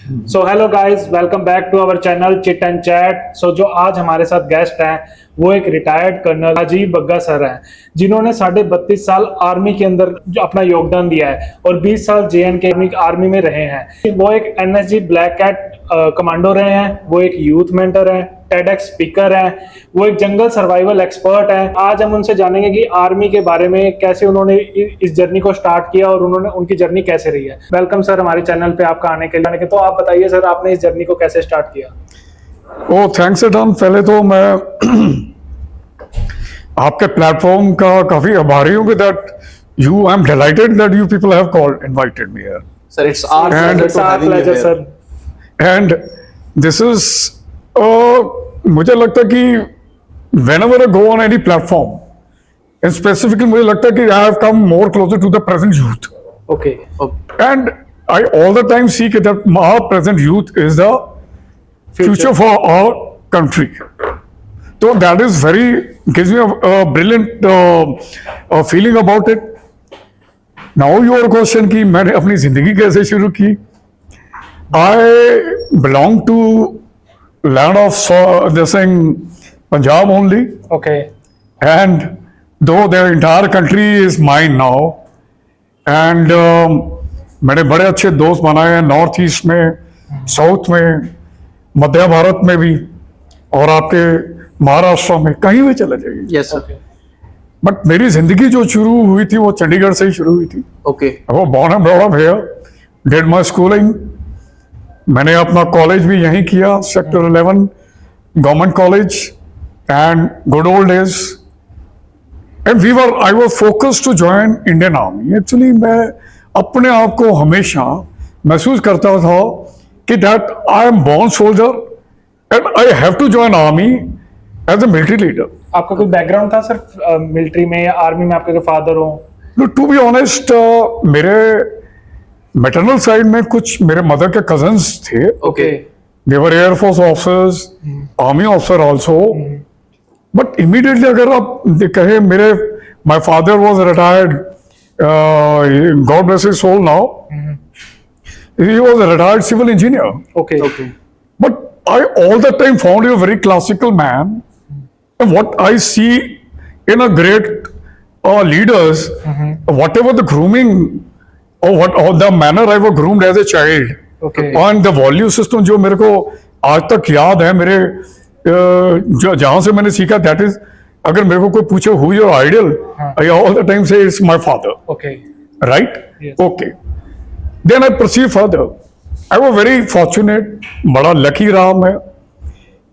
So hello guys, welcome back to our channel chit and chat. So जो आज हमारे साथ गेस्ट हैं वो एक retired colonel Rajiv Bagga sir हैं, जिन्होंने 32.5 साल आर्मी के अंदर जो अपना योगदान दिया है और 20 साल JNK आर्मी में रहे हैं। वो एक NSG ब्लैक कैट कमांडो रहे हैं, वो एक यूथ मेंटर हैं, TEDx स्पीकर हैं, वो एक जंगल सर्वाइवल एक्सपर्ट हैं। आज हम उनसे जानेंगे कि आर्मी के बारे में कैसे उन्होंने इस जर्नी को स्टार्ट किया और उन्होंने उनकी जर्नी कैसे रही है। वेलकम सर हमारे चैनल पे आपका आने के लिए। तो आप बताइए सर, आपने इस जर्नी को कैसे स्टार्ट किया? ओ थैंक्स एडम। पहले तो मैं आपके प्लेटफॉर्म का काफी आभारी हूँ that you I am delighted that you people have called invited me here Sir, it's our pleasure to having you here. And this is मुझे लगता है कि whenever I go on any platform and specifically मुझे लगता है कि I have come more closer to the present youth okay and I all the time see that our present youth is the future for our country. So that is very gives me a brilliant feeling about it. Now your question कि मैंने अपनी जिंदगी कैसे शुरू की? I belong to land of this thing Punjab only, okay and though the entire country is mine now, and मैंने बड़े अच्छे दोस्त बनाए हैं नॉर्थ ईस्ट में, साउथ में, मध्य भारत में भी, और आपके महाराष्ट्र में कहीं भी चले जाइए। Yes, sir. बट मेरी जिंदगी जो शुरू हुई थी वो चंडीगढ़ से ही शुरू हुई थी। Okay. वो born and brought up here, did my schooling. मैंने अपना कॉलेज भी यहीं किया, sector 11 government college, and good old days and I was focused to join Indian army. Actually मैं अपने आप को हमेशा महसूस करता था कि that I am born soldier and I have to join army as a military leader. आपका कोई बैकग्राउंड था सर मिलिट्री में या आर्मी में? आपके जो फादर हो? टू बी ऑनेस्ट, मेरे मैटरनल साइड में कुछ मेरे मदर के कजन्स थे। Okay. They were Air Force officers, Army officer also. But immediately अगर आप कहे मेरे my father was retired, God bless his soul now. He was a retired civil engineer. Okay Okay. But I all the time found you a very classical man. And what I see in a great leaders, whatever the grooming or the manner I was groomed as a child. Okay और the value system जो मेरे को आज तक याद है, मेरे जो जहां से मैंने सीखा, दैट इज अगर मेरे को कोई पूछे who your idol, I all the time say it's my father, okay right? Yes. Okay, then I perceive further. I was very fortunate, बड़ा लकी रहा मैं।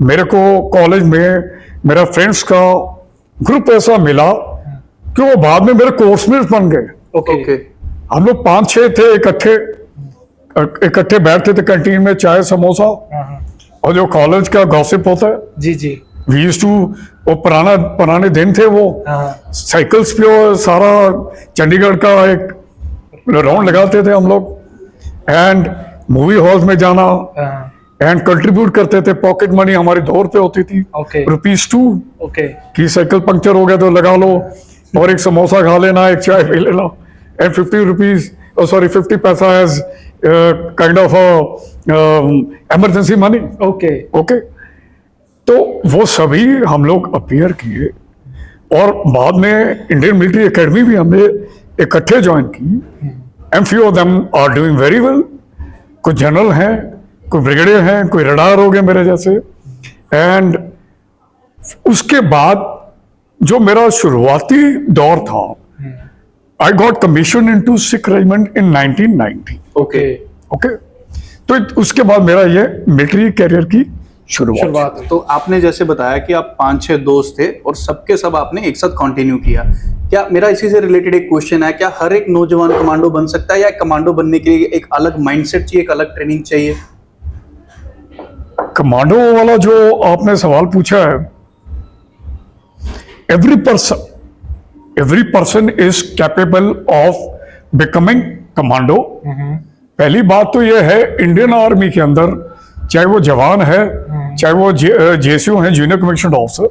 मेरे को कॉलेज में मेरा फ्रेंड्स का ग्रुप ऐसा मिला कि वो बाद में मेरे कोर्समेट्स बन गए। Okay Okay. हम लोग 5-6 थे इकट्ठे बैठते थे कैंटीन में, चाय समोसा और जो कॉलेज का गॉसिप होता है, जी जी वी यूज्ड टू, वो पुराने दिन थे वो, हाँ साइकिल्स पे वो सारा चंडीगढ़ का एक राउंड लगाते थे हम लोग, एंड मूवी हॉल्स में जाना, हाँ एंड कंट्रीब्यूट करते थे। पॉकेट मनी हमारी 2 रुपए होती थी, ओके ₹2 ओके की साइकिल पंक्चर हो गया तो लगा लो और एक समोसा खा लेना, एक चाय पी लेना, and 50 rupees, sorry 50 paisa as kind of emergency money. Okay okay, तो वो सभी हम लोग अपीयर किए और बाद में इंडियन मिलिट्री एकेडमी भी हमने इकट्ठे ज्वाइन की, and few of them are doing very well. कुछ जनरल हैं, कोई ब्रिगेडियर हैं, कोई रडार हो गए मेरे जैसे। एंड उसके बाद जो मेरा शुरुआती दौर था, I got commissioned into Sikh Regiment in 1990. Okay okay, तो उसके बाद मेरा ये मिलिट्री कैरियर की शुरुआत। शुरुआत तो आपने जैसे बताया कि आप 5-6 दोस्त थे और सबके सब आपने एक साथ कंटिन्यू किया। क्या मेरा इसी से रिलेटेड एक क्वेश्चन है, क्या हर एक नौजवान कमांडो बन सकता है या कमांडो बनने के लिए एक अलग माइंडसेट चाहिए, एक अलग ट्रेनिंग चाहिए? कमांडो वाला जो आपने सवाल पूछा है, every person is capable of becoming commando. पहली बात तो ये है, इंडियन आर्मी के अंदर चाहे वो जवान है, चाहे वो JCO है, जूनियर कमीशन ऑफिसर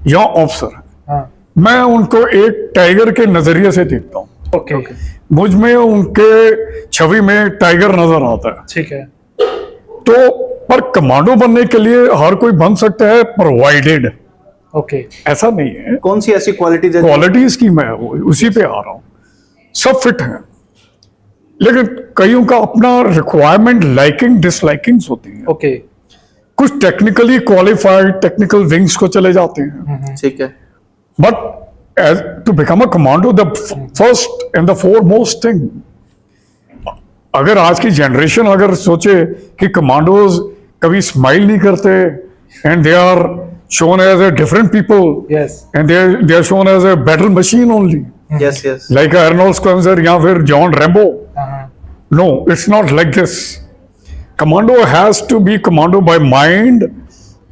या ऑफिसर है, हाँ मैं उनको एक टाइगर के नजरिए से देखता हूँ। ओके मुझ में उनके छवि में टाइगर नजर आता है। ठीक है तो पर कमांडो बनने के लिए हर कोई बन सकता है, प्रोवाइडेड ओके ऐसा नहीं है। कौन सी ऐसी क्वालिटीज है क्वालिटीज की मैं उसी पे आ रहा हूं। सब फिट हैं, लेकिन कईयों का अपना रिक्वायरमेंट, लाइकिंग डिसलाइकिंग्स होती हैं। ओके कुछ टेक्निकली क्वालिफाइड टेक्निकल विंग्स को चले जाते हैं, ठीक है, but to become a commando the first and the foremost thing, अगर आज की जनरेशन अगर सोचे कि कमांडोज कभी स्माइल नहीं करते and they are shown as a different people yes and they are shown as a battle machine only, yes yes, like Arnold Schwarzenegger या फिर John Rambo, no, it's not like this. Commando has to be commando by mind,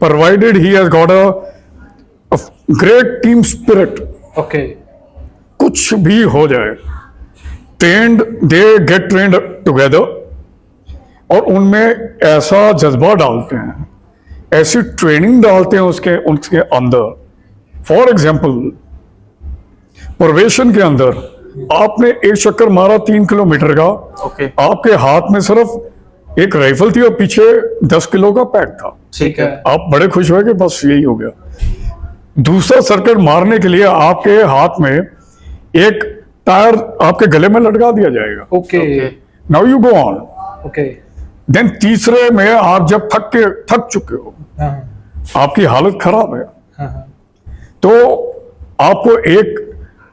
provided he has got a great team spirit. Okay कुछ भी हो जाए, trained, they get trained together, और उनमें ऐसा जज्बा डालते हैं, ऐसी ट्रेनिंग डालते हैं उसके अंदर। फॉर एग्जाम्पल, प्रोबेशन के अंदर आपने एक चक्कर मारा 3 किलोमीटर का, ओके, आपके हाथ में सिर्फ एक राइफल थी और पीछे 10 किलो का पैक था, ठीक है, आप बड़े खुश हुए कि बस यही हो गया। दूसरा सर्किट मारने के लिए आपके हाथ में एक टायर आपके गले में लटका दिया जाएगा। Okay now you go on. Okay then तीसरे में आप जब थक चुके हो, आपकी हालत खराब है, तो आपको एक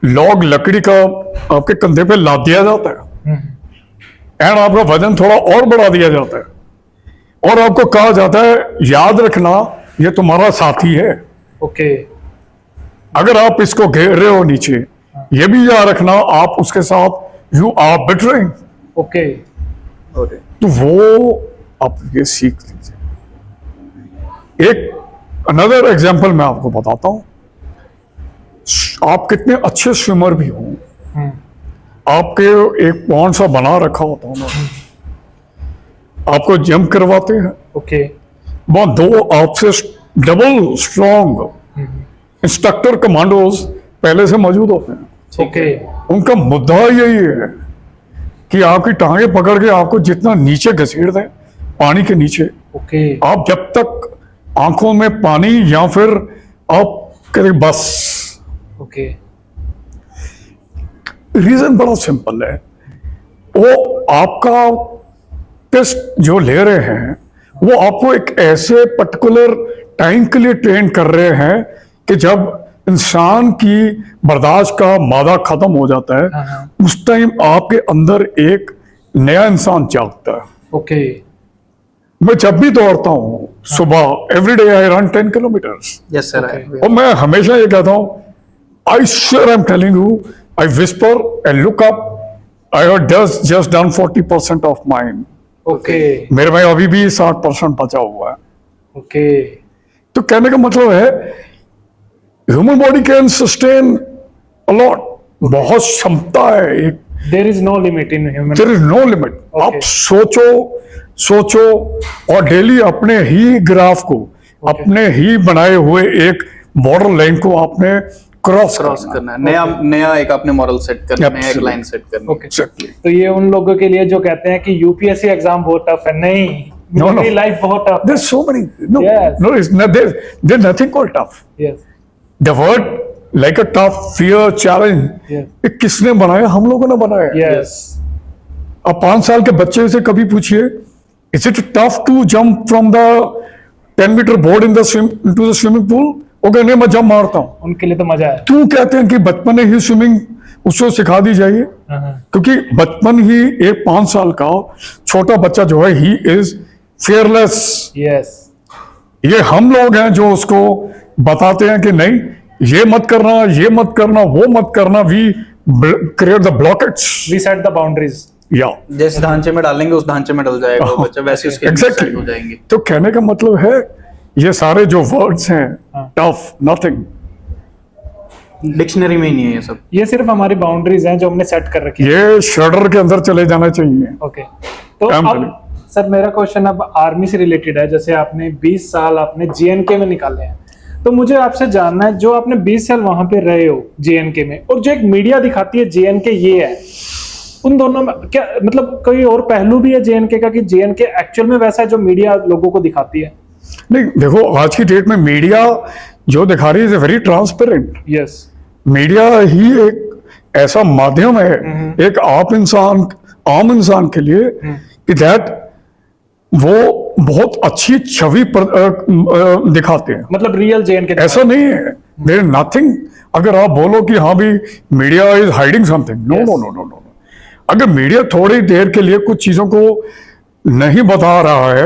लॉग लकड़ी का आपके कंधे पे लाद दिया जाता है एंड आपका वजन थोड़ा और बढ़ा दिया जाता है और आपको कहा जाता है याद रखना ये तुम्हारा साथी है। ओके अगर आप इसको घेर रहे हो नीचे, ये भी याद रखना आप उसके साथ यू आर बिटरिंग। ओके तो वो आप ये सीख लीजिए। एक अनदर एग्जांपल मैं आपको बताता हूं। आप कितने अच्छे स्विमर भी हो, आपके एक पॉन्ड सा बना रखा होता है, आपको जंप करवाते हैं, ओके वो दो आपसे डबल स्ट्रॉन्ग इंस्ट्रक्टर कमांडोज पहले से मौजूद होते हैं। ओके उनका मुद्दा यही है कि आपकी टांगे पकड़ के आपको जितना नीचे घसीट दें पानी के नीचे, ओके आप जब तक आंखों में पानी या फिर आप कहें बस। ओके रीजन बड़ा सिंपल है, वो आपका टेस्ट जो ले रहे हैं वो आपको एक ऐसे पर्टिकुलर टाइम के लिए ट्रेन कर रहे हैं कि जब इंसान की बर्दाश्त का मादा खत्म हो जाता है, उस टाइम आपके अंदर एक नया इंसान जागता है। ओके मैं जब भी दौड़ता हूँ सुबह, every day I run 10 kilometres, yes sir, और मैं हमेशा ये कहता हूँ I sure I'm telling you, I whisper and look up. I have just done 40% of mine. Okay मेरे में अभी भी 60% बचा हुआ है। ओके तो कहने का मतलब है human body can sustain a lot, बहुत क्षमता है एक, there is no limit in human. There is no limit. आप सोचो और डेली अपने ही ग्राफ को, अपने ही बनाए हुए एक बॉर्डर लाइन को आपने क्रॉस करना है, नया एक आपने मॉडल सेट करना है, एक लाइन सेट करना है। ओके तो ये उन लोगों के लिए जो कहते हैं कि यूपीएससी एग्जाम बहुत टफ है, नहीं, No, no. मेरी लाइफ बहुत टफ है। There's so many. No, Yes. no, it's not, there's nothing called tough. Yes The word like a tough, fear, challenge, Yes. ये किसने बनाया? हम लोगों ने बनाया। यस अब 5 साल के बच्चे से कभी पूछिए, is it tough to jump from the 10-meter board into the swimming pool? वो कहने मैं जंप मारता हूँ। उनके लिए तो मजा है। क्यों कहते हैं कि बचपन में ही स्विमिंग उसको सिखा दी जाइए? क्योंकि बचपन ही एक 5 साल का छोटा बच्चा जो है ही इज फियरलेस। यस ये हम लोग हैं जो उसको बताते हैं कि नहीं ये मत करना, ये मत करना, वो मत करना। We create the blockades, we set the boundaries. या जैसे ढांचे में डालेंगे उस ढांचे में डल जाएगा वो बच्चा, वैसे उसके एग्जैक्टली हो जाएंगे। तो कहने का मतलब है ये सारे जो वर्ड्स हैं, टफ, नथिंग, डिक्शनरी में ही नहीं है ये सब। ये सिर्फ हमारी बाउंड्रीज हैं जो हमने सेट कर रखी है। ये शर्डर के अंदर चले जाना चाहिए। ओके तो I'm अब सर मेरा क्वेश्चन अब आर्मी से रिलेटेड है। जैसे आपने 20 साल आपने जीएनके में निकाले हैं, तो मुझे आपसे जानना है जो आपने 20 साल वहां पे रहे हो जीएनके में, और जो एक मीडिया दिखाती है जीएनके ये है, उन दोनों में क्या मतलब कोई और पहलू भी है जेएनके का कि जेएनके एक्चुअल में वैसा है जो मीडिया लोगों को दिखाती है? नहीं, देखो आज की डेट में मीडिया जो दिखा रही है वेरी ट्रांसपेरेंट। यस। मीडिया ही एक ऐसा माध्यम है एक आम इंसान के लिए कि दैट वो बहुत अच्छी छवि दिखाते हैं। मतलब रियल जेएनके ऐसा नहीं है, देयर इज नथिंग। अगर आप बोलो कि हाँ भी media is hiding something, no Yes. No no no no. अगर मीडिया थोड़ी देर के लिए कुछ चीजों को नहीं बता रहा है,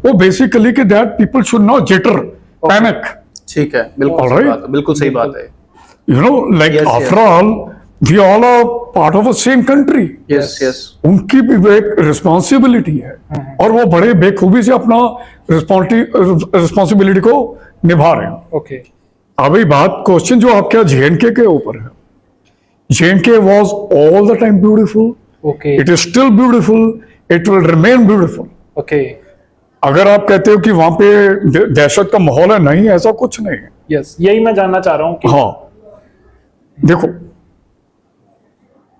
वो बेसिकली कि that people should not jitter, panic. ठीक है, बिल्कुल सही Alright. बात है, बिल्कुल सही बात है। You know like Yes, after all we all are part of the same country. Yes yes. उनकी भी एक रिस्पॉन्सिबिलिटी है और वो बड़े बेखूबी से अपना रिस्पॉन्सिबिलिटी को निभा रहे हैं। ओके। अभी बात क्वेश्चन जो आपका जेएनके के ऊपर है, JNK was all the time beautiful, okay. It is still beautiful, it will remain beautiful. Okay. अगर आप कहते हो कि वहां पे दहशत का माहौल है, नहीं, ऐसा कुछ नहीं है। यस, यही मैं जानना चाह रहा हूँ कि हाँ, देखो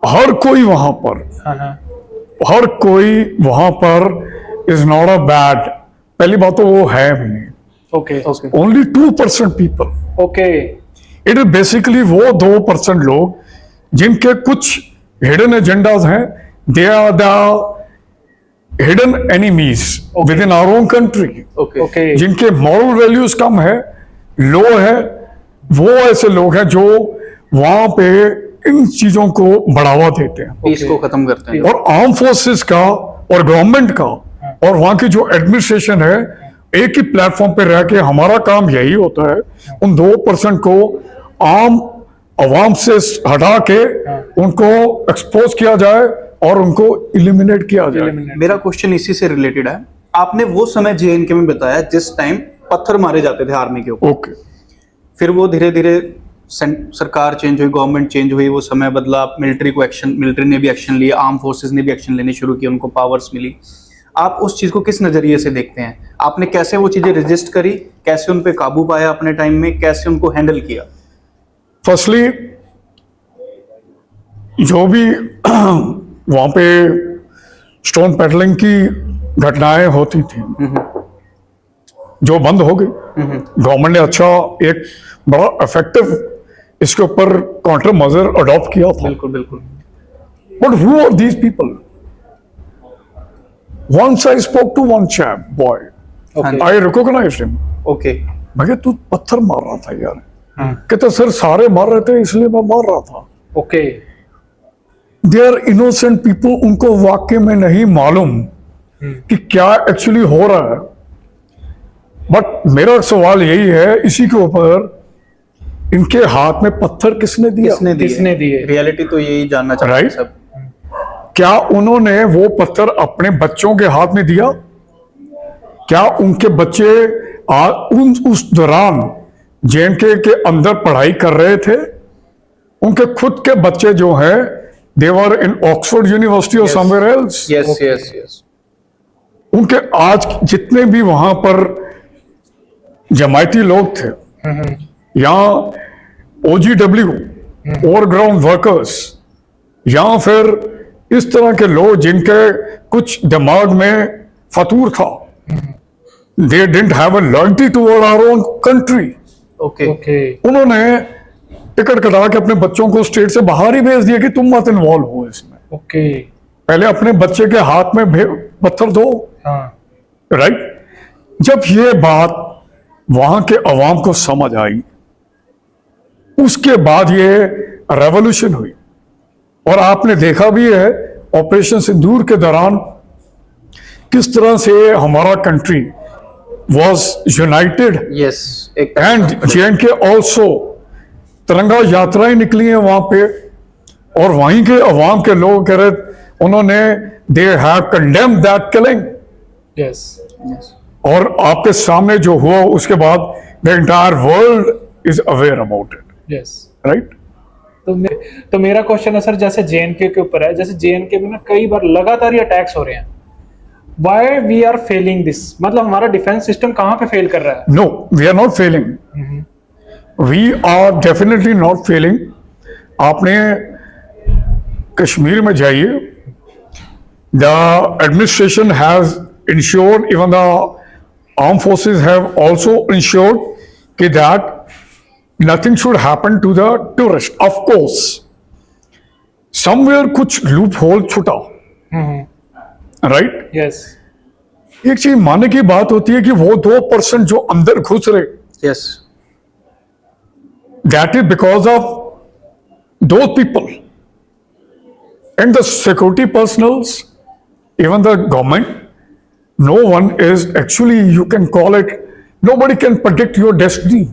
हर कोई वहां पर, हाँ हर कोई वहां पर इज नॉट अ बैड। पहली बात तो वो है भी नहीं। Okay. Okay. Only 2% people, okay. It is basically वो 2% लोग जिनके कुछ हिडन एजेंडाज हैं, they are the hidden enemies with in our own country. Okay okay. जिनके मॉरल वैल्यूज कम है, लो है, वो ऐसे लोग हैं जो वहां पे इन चीजों को बढ़ावा देते हैं। पीस को खत्म करते हैं। और आर्म फोर्सेस का और गवर्नमेंट का और वहां की जो एडमिनिस्ट्रेशन है, एक ही प्लेटफॉर्म पे रह के हमारा काम यही होता है, उन 2% को आम आवाम से हटा के उनको एक्सपोज किया जाए और उनको इलिमिनेट किया जाए। मेरा क्वेश्चन इसी से रिलेटेड है। आपने वो समय जेएनके में बताया जिस टाइम पत्थर मारे जाते थे आर्मी के ऊपर, ओके। फिर वो धीरे धीरे सरकार चेंज हुई, गवर्नमेंट चेंज हुई, वो समय बदला, मिलिट्री ने भी एक्शन लिया, आर्म फोर्सेस ने भी एक्शन लेने शुरू किए, उनको पावर्स मिली। आप उस चीज को किस नजरिए से देखते हैं? आपने कैसे वो चीजें रजिस्ट करी, कैसे उन पे काबू पाया अपने टाइम में, कैसे उनको हैंडल किया? फर्स्टली जो भी वहां पे स्टोन पेडलिंग की घटनाएं होती थी, जो बंद हो गई। गवर्नमेंट ने अच्छा एक बड़ा इफेक्टिव इसके ऊपर काउंटर मेजर अडॉप्ट किया था। बिल्कुल बिल्कुल। But who are these people? Once I spoke to one chap, boy, Okay. I recognized him. Okay. मैं कहा, तू पत्थर मार रहा था यार? कहता सर सारे मार रहे थे इसलिए मैं मार रहा था। Okay. They are innocent people, उनको वाकई में नहीं मालूम कि क्या एक्चुअली हो रहा है। बट मेरा सवाल यही है इसी के ऊपर, इनके हाथ में पत्थर किसने दिया? किसने दिए? रियलिटी तो यही जानना चाहते हैं Right. सब। क्या उन्होंने वो पत्थर अपने बच्चों के हाथ में दिया? क्या उनके बच्चे उस दौरान जेएनके के अंदर पढ़ाई कर रहे थे? उनके खुद के बच्चे जो हैं, दे वर इन ऑक्सफोर्ड यूनिवर्सिटी और somewhere else. Yes yes yes. उनके आज जितने भी वहां पर जमायती लोग थे, या OGW ओवरग्राउंड वर्कर्स, या फिर इस तरह के लोग जिनके कुछ दिमाग में फतूर था, they didn't have a loyalty toward our own country. Okay okay. उन्होंने टिकट कटा के अपने बच्चों को स्टेट से बाहर ही भेज दिया कि तुम मत इन्वॉल्व हो इसमें। ओके। पहले अपने बच्चे के हाथ में पत्थर दो। हाँ। राइट। जब ये बात वहां के अवाम को समझ आई, उसके बाद ये रेवोल्यूशन हुई। और आपने देखा भी है ऑपरेशन सिंदूर के दौरान किस तरह से हमारा कंट्री वाज यूनाइटेड, यस। एक एंड जेएनके ऑल्सो तिरंगा यात्राएं निकली हैं वहां पे, और वहीं के अवाम के लोग कह रहे, उन्होंने they have condemned that killing. Yes. और आपके सामने जो हुआ उसके बाद the entire world is aware about it. Yes. Right. तो मेरा क्वेश्चन है सर, जैसे जेएनके के ऊपर है, जैसे जेएनके में ना कई बार लगातार ये अटैक्स हो रहे हैं, why we are failing this? मतलब हमारा डिफेंस सिस्टम कहाँ पे फेल कर रहा है? No, we are not failing, we are definitely not failing. आपने कश्मीर में जाइए, the administration has ensured, even the armed forces have also ensured that nothing should happen to the tourist. Of course, somewhere कुछ loophole छूटा, right? Yes. एक चीज मानने की बात होती है कि वो 2% जो अंदर घुस रहे, yes, that is because of those people and the security personals, even the government. No one is actually, you can call it, nobody can predict your destiny.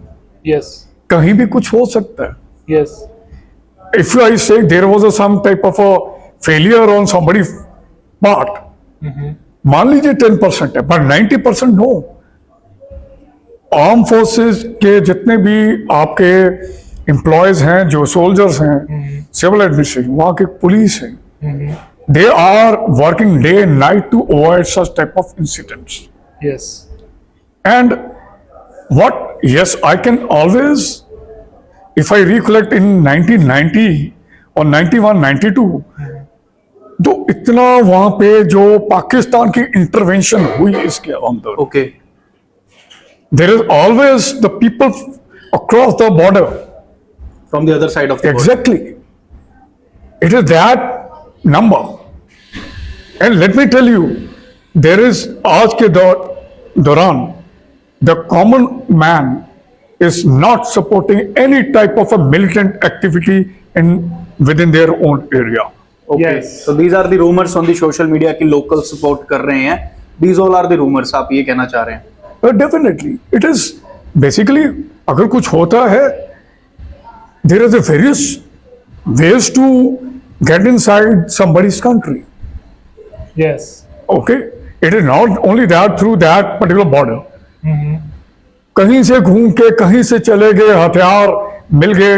Yes. कहीं भी कुछ हो सकता है. Yes. If I say there was some type of a failure on somebody's part, मान लीजिए 10% है, but 90% no. Arm forces के जितने भी आपके एम्प्लॉयज हैं, जो सोल्जर्स हैं, सिविल एडमिनिस्ट्रेशन, वहां के पुलिस है, they are working day and night to avoid such type of incidents. Yes. And what, yes, I can always, if I recollect in 1990 or 91, 92, तो इतना वहां पे जो पाकिस्तान की इंटरवेंशन हुई इसके अंदर, okay, there is always the people across the border. From the other side of the Exactly. It is that number. And let me tell you, there is आज के दौरान the common man is not supporting any type of a militant activity within their own area. Yes. So these are the rumors on the social media कि local support कर रहे हैं. These all are the rumors. आप ये कहना चाह रहे हैं? Definitely, it is basically, अगर कुछ होता है, there is a various ways to get inside somebody's country. Yes. Okay, it is not only that through that particular border. कहीं से घूम के कहीं से चले गए, हथियार मिल गए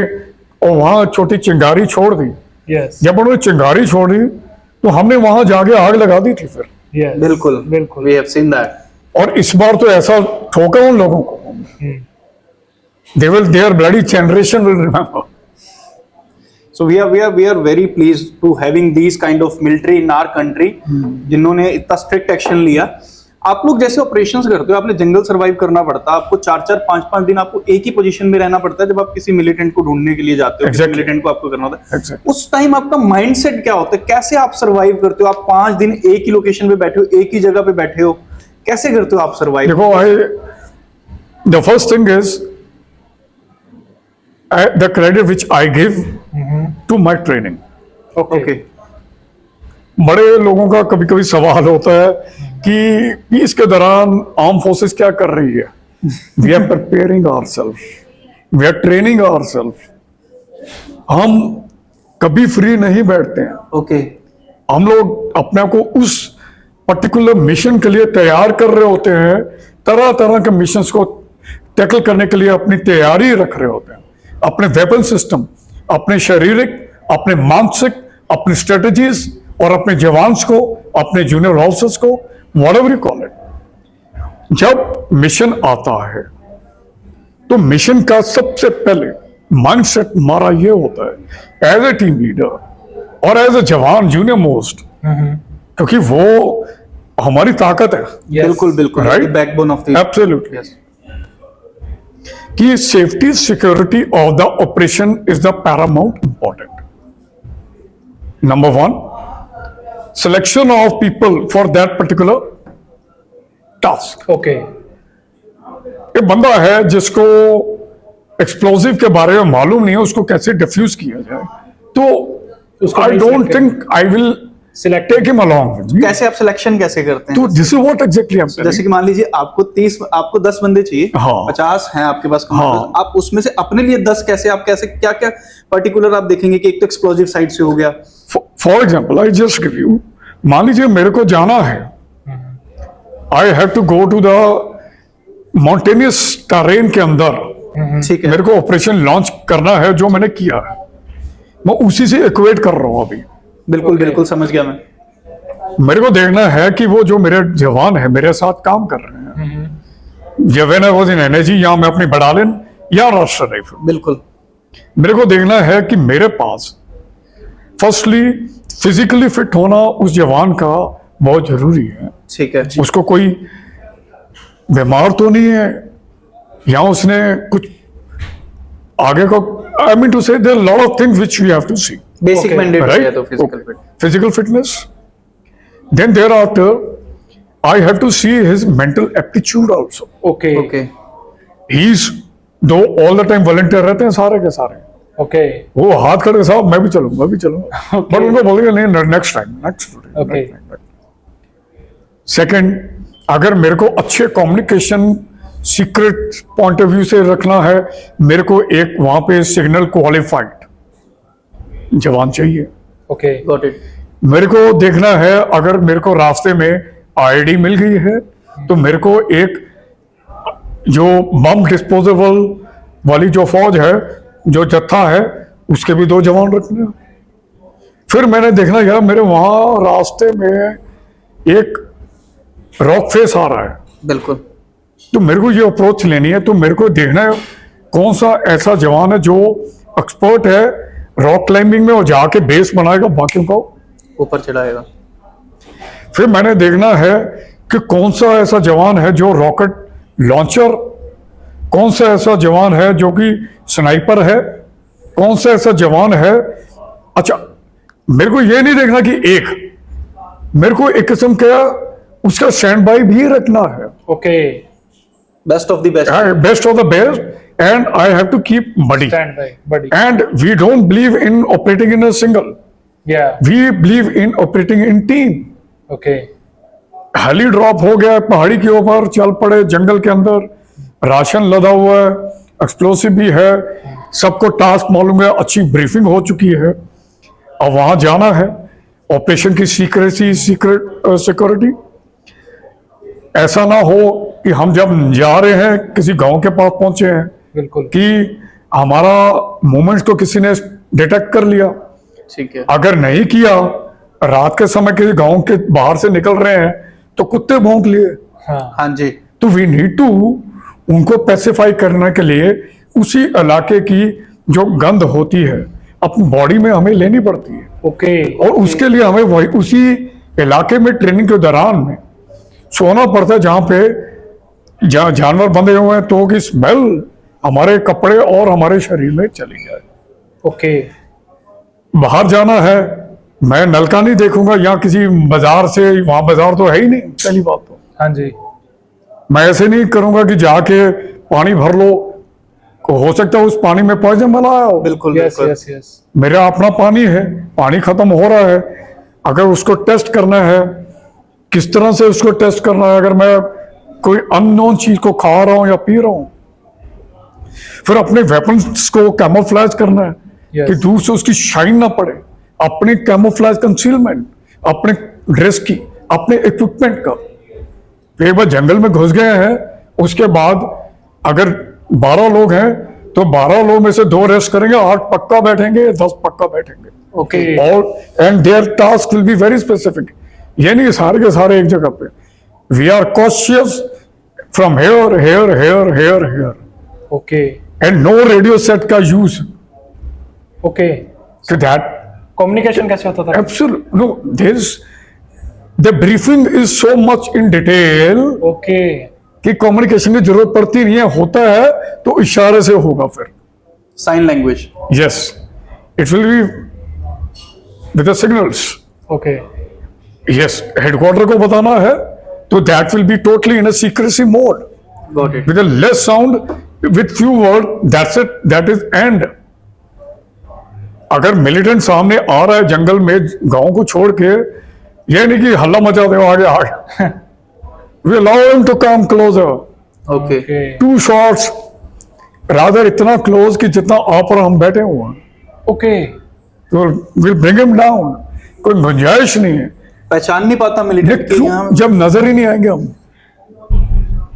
और वहां छोटी चिंगारी छोड़ दी. Yes. जब उन्होंने चिंगारी छोड़ी तो हमने वहां जाके आग लगा दी थी फिर. Yes. बिल्कुल, बिल्कुल. We have seen that. और इस बार तो ऐसा ठोका उन लोगों को, their bloody generation will remember. So we are very pleased to having these kind of military in our country, जिन्होंने इतना strict action लिया. आप लोग जैसे ऑपरेशंस करते हो, आपने जंगल सर्वाइव करना पड़ता है, आपको 4-4, 5-5 दिन आपको एक ही पोजीशन में रहना पड़ता है जब आप किसी मिलिटेंट को ढूंढने के लिए जाते हो. Exactly. मिलिटेंट को आपको करना होता है. Exactly. उस टाइम आपका माइंडसेट क्या होता है? कैसे आप सर्वाइव करते हो? आप 5 दिन एक ही लोकेशन पे बैठे हो, एक ही जगह पे बैठे हो, कैसे करते हो आप सर्वाइव? देखो, the first thing is the credit which I give to my training. Okay, बड़े लोगों का कभी कभी सवाल होता है कि पीस के दौरान आर्म फोर्सेस क्या कर रही है. We are preparing ourself, we are training ourself. हम कभी फ्री नहीं बैठते हैं. ओके, हम लोग अपने को उस पर्टिकुलर मिशन के लिए तैयार कर रहे होते हैं. तरह तरह के मिशंस को टैकल करने के लिए अपनी तैयारी रख रहे होते हैं. अपने वेपन सिस्टम, अपने शारीरिक, अपने मानसिक, अपनी स्ट्रेटजीज और अपने जवान्स को, अपने जूनियर ऑफिसर्स को, व्हाटएवर यू कॉल इट. जब मिशन आता है तो मिशन का सबसे पहले माइंडसेट हमारा ये होता है एज ए टीम लीडर और एज ए जवान जूनियर मोस्ट, क्योंकि वो हमारी ताकत है. Yes. बिल्कुल बिल्कुल, Right? Backbone of the, absolutely. Yes, कि safety security of the operation is the paramount important. Number 1, selection of people for that particular task. Okay. एक बंदा है जिसको एक्सप्लोजिव के बारे में मालूम नहीं है, उसको कैसे डिफ्यूज किया जाए, तो उसको आई नहीं don't select think I will Select. Take him along with me. कैसे आप सिलेक्शन कैसे करते तो हैं? This is what exactly I am जैसे सेइंग. कि मान लीजिए आपको 10 बंदे चाहिए, हाँ. 50 हैं आपके पास हाँ. कमांडर्स, आप उसमें से अपने लिए 10 कैसे, आप कैसे, क्या क्या पर्टिकुलर आप देखेंगे कि एक तो एक्सप्लोजिव साइड से हो गया. For example I just give you, मान लीजिए मेरे को जाना है, I have to go to the mountainous terrain के अंदर, ठीक है, मेरे को ऑपरेशन लॉन्च करना है जो मैंने किया है, मैं उसी से इक्वेट कर रहा हूं अभी. बिल्कुल Okay. बिल्कुल समझ गया मैं. मेरे को देखना है कि वो जो मेरे जवान है मेरे साथ काम कर रहे हैं, या when I was in energy, या मैं अपनी बटालियन या राष्ट्र राइफल, बिल्कुल, मेरे को देखना है कि मेरे पास फर्स्टली फिजिकली फिट होना उस जवान का बहुत जरूरी है। ठीक है। उसको कोई बीमार तो नहीं है या उसने कुछ आगे को, I mean to say there lot of things which we have to see, basic Okay. Mandatory है तो physical fit. physical fitness. Then thereafter, I have to see his mental aptitude also. Okay okay. He's though all the time volunteer रहते हैं सारे के सारे, okay वो हाथ खड़े साहब मैं भी चलूंगा, Okay. बट उनको बोलेंगे नहीं नेक्स्ट टाइम। Okay. सेकंड, अगर मेरे को अच्छे communication secret point of view से रखना है, मेरे को एक वहां पे सिग्नल क्वालिफाइड जवान चाहिए। Okay got it. मेरे को देखना है अगर मेरे को रास्ते में आईडी मिल गई है तो मेरे को एक जो बम डिस्पोजेबल वाली जो फौज है, जो जत्था है, उसके भी 2 जवान रखने हैं। फिर मैंने देखना यार मेरे वहां रास्ते में एक रॉक फेस आ रहा है, बिल्कुल। तो मेरे को ये अप्रोच लेनी है। तो मेरे को देखना है कौन सा ऐसा जवान है जो एक्सपर्ट है रॉक क्लाइंबिंग में और जाके बेस बनाएगा बाकियों को ऊपर चढ़ाएगा। फिर मैंने देखना है कि कौन सा ऐसा जवान है जो रॉकेट लॉन्चर, कौन सा ऐसा जवान है जो कि स्नाइपर है, कौन सा ऐसा जवान है। अच्छा, मेरे को ये नहीं देखना कि एक, मेरे को एक किस्म का उसका स्टैंड बाई भी रखना है, okay best of the best. Best of the best, and I have to keep buddy. Stand by buddy and we don't believe in operating in a single, या we believe in operating in team. Okay heli drop हो गया, पहाड़ी के ऊपर चल पड़े, जंगल के अंदर राशन लदा हुआ है, एक्सप्लोसिव भी है, सबको टास्क मालूम है, अच्छी ब्रीफिंग हो चुकी है, अब वहां जाना है। ऑपरेशन की सिक्योरिटी ऐसा ना हो कि हम जब जा रहे हैं किसी गांव के पास पहुंचे हैं बिल्कुल कि हमारा मूवमेंट्स को किसी ने डिटेक्ट कर लिया। ठीक है। अगर नहीं किया, रात के समय किसी गांव के बाहर से निकल रहे हैं तो कुत्ते भौंक लिए, हाँ हाँ जी। तो वी नीड टू उनको पैसिफाई करने के लिए उसी इलाके की जो गंध होती है अपनी बॉडी में हमें लेनी पड़ती है, ओके और उसके लिए हमें वही उसी इलाके में ट्रेनिंग के दौरान में सोना पड़ता है जहां पे जहां जानवर बंधे हुए हैं, तो कि स्मेल हमारे कपड़े और हमारे शरीर में चली जाए। ओके बाहर जाना है, मैं नलका नहीं देखूंगा या किसी बाजार से, वहां बाजार तो है ही नहीं, पहली बात तो हाँ जी मैं ऐसे नहीं करूंगा कि जाके पानी भर लो, हो सकता है उस पानी में पॉइजन मिलाया हो। बिल्कुल यस बिल्कुल। यस यस मेरा अपना पानी है, पानी खत्म हो रहा है, अगर उसको टेस्ट करना है, किस तरह से उसको टेस्ट करना है, अगर मैं कोई अननोन चीज को खा रहा हूं या पी रहा हूं, फिर अपने वेपन्स को कैमोफ्लेज करना है Yes. कि दूर से उसकी शाइन ना पड़े, अपनी कैमोफ्लेज कंसीलमेंट, अपने ड्रेस की, अपने इक्विपमेंट का। एक बार जंगल में घुस गए हैं, उसके बाद अगर 12 लोग हैं तो 12 लोग में से 2 रेस्ट करेंगे, 8 पक्का बैठेंगे, 10 पक्का बैठेंगे। ओके और and their task will be very specific, ये नहीं सारे के सारे एक जगह पे। We are cautious from here here here here here, okay and no radio set का use okay to that. Communication कैसे होता था Absolutely no, the briefing is so much in detail okay कि कम्युनिकेशन की जरूरत पड़ती नहीं है, होता है तो इशारे से होगा फिर। Sign language. Yes, it will be with the signals. Okay Yes, headquarter को बताना है तो that will be totally in a secrecy mode got it. with a less sound, with few words. That's it. That is end. अगर militant सामने आ रहा है जंगल में गांव को छोड़ के, ये नहीं कि हल्ला मचा दे आगे आगे। We allow him to come closer. Okay. Okay 2 shots, rather इतना क्लोज कि जितना आप और हम बैठे हुए हैं, ओके तो we'll bring him down. कोई गुंजाइश नहीं है। पहचान नहीं पाता मिलिटेंट के क्यों? यहाँ। जब नजर ही नहीं आएंगे हम।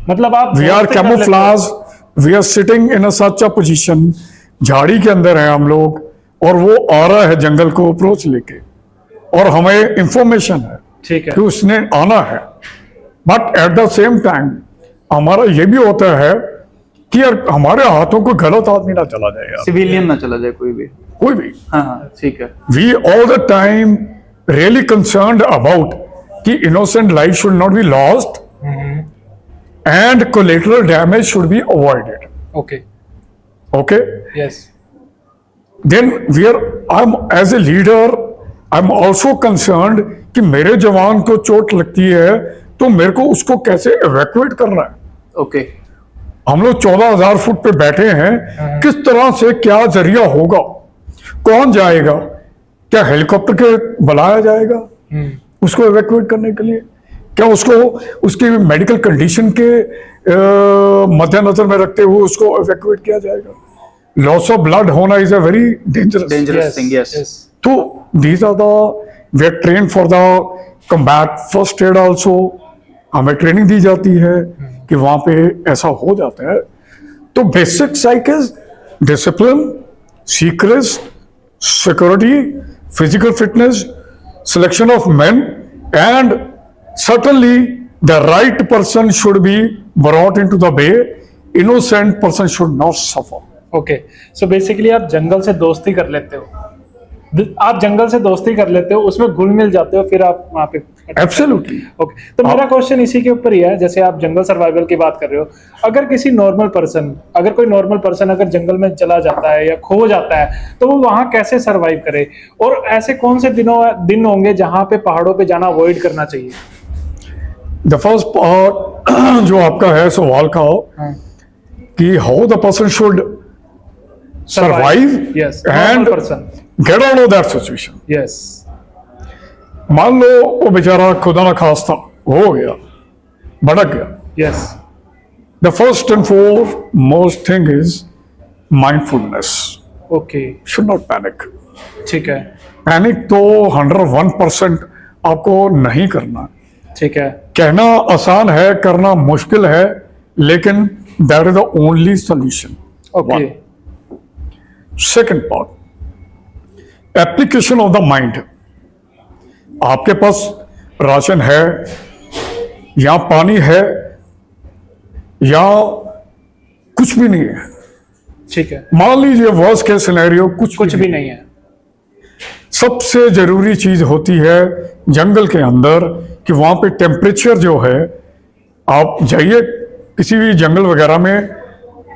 मतलब आप वी आर दोस्ती कर लेते हो। Camouflage, we are sitting in a such a position, झाड़ी के अंदर हैं हम लोग, और वो आ रहा है जंगल को अप्रोच लेके, और हमें इंफॉर्मेशन है ठीक है कि उसने आना है। But at the same time हमारा ये भी होता है कि यार हमारे हाथों को गलत आदमी ना चला जाए यार। सिविलियन ना चला जाए कोई भी। कोई भी, हाँ हाँ ठीक है। we all the time really concerned about कि innocent life should not be lost and collateral damage should be avoided. Okay. Okay? Yes. Then I'm as a leader, I'm also concerned कि मेरे जवान को चोट लगती है तो मेरे को उसको कैसे evacuate करना है। ओके हम लोग 14,000 फुट पे बैठे हैं, किस तरह से क्या जरिया होगा, कौन जाएगा, क्या हेलीकॉप्टर के बुलाया जाएगा उसको एवैक्यूएट करने के लिए, क्या उसको उसकी मेडिकल कंडीशन के मद्देनजर में रखते हुए उसको एवैक्यूएट किया जाएगा। लॉस ऑफ ब्लड होना is a very dangerous thing. Yes तो these are the we are train for the combat first aid also, हमें ट्रेनिंग दी जाती है कि वहां पे ऐसा हो जाता है। तो basic cycle discipline, secrets, security, physical fitness, selection of main and certainly the right person should be brought into the bay, innocent person should not suffer. Okay, so basically आप जंगल से दोस्ती कर लेते हो, आप जंगल से दोस्ती कर लेते हो, उसमें घुल मिल जाते हो, फिर आप वहां पे Absolutely. ओके। तो मेरा क्वेश्चन इसी के ऊपर ही है, जैसे आप जंगल सर्वाइवल की बात कर रहे हो, अगर किसी नॉर्मल पर्सन, अगर कोई नॉर्मल पर्सन अगर जंगल में चला जाता है या खो जाता है तो वो वहां कैसे सर्वाइव करे, और ऐसे कौन से दिन होंगे जहां पे पहाड़ों पे जाना अवॉइड करना चाहिए? The first part जो आपका है सवाल का कि how the person should survive Yes, and normal person. get out of that situation. Yes. मान लो वो बेचारा खुदा ना खास्ता हो गया, भटक गया। Yes. The first and foremost thing is mindfulness. Okay. Should not panic. ठीक है, पैनिक तो 101% आपको नहीं करना। ठीक है। कहना आसान है, करना मुश्किल है, लेकिन that is the only solution. Okay. Second part, application of the mind. आपके पास राशन है या पानी है या कुछ भी नहीं है, ठीक है, मान लीजिए वर्स्ट केस सिनेरियो कुछ भी नहीं है। सबसे जरूरी चीज होती है जंगल के अंदर कि वहां पे टेम्परेचर जो है, आप जाइए किसी भी जंगल वगैरह में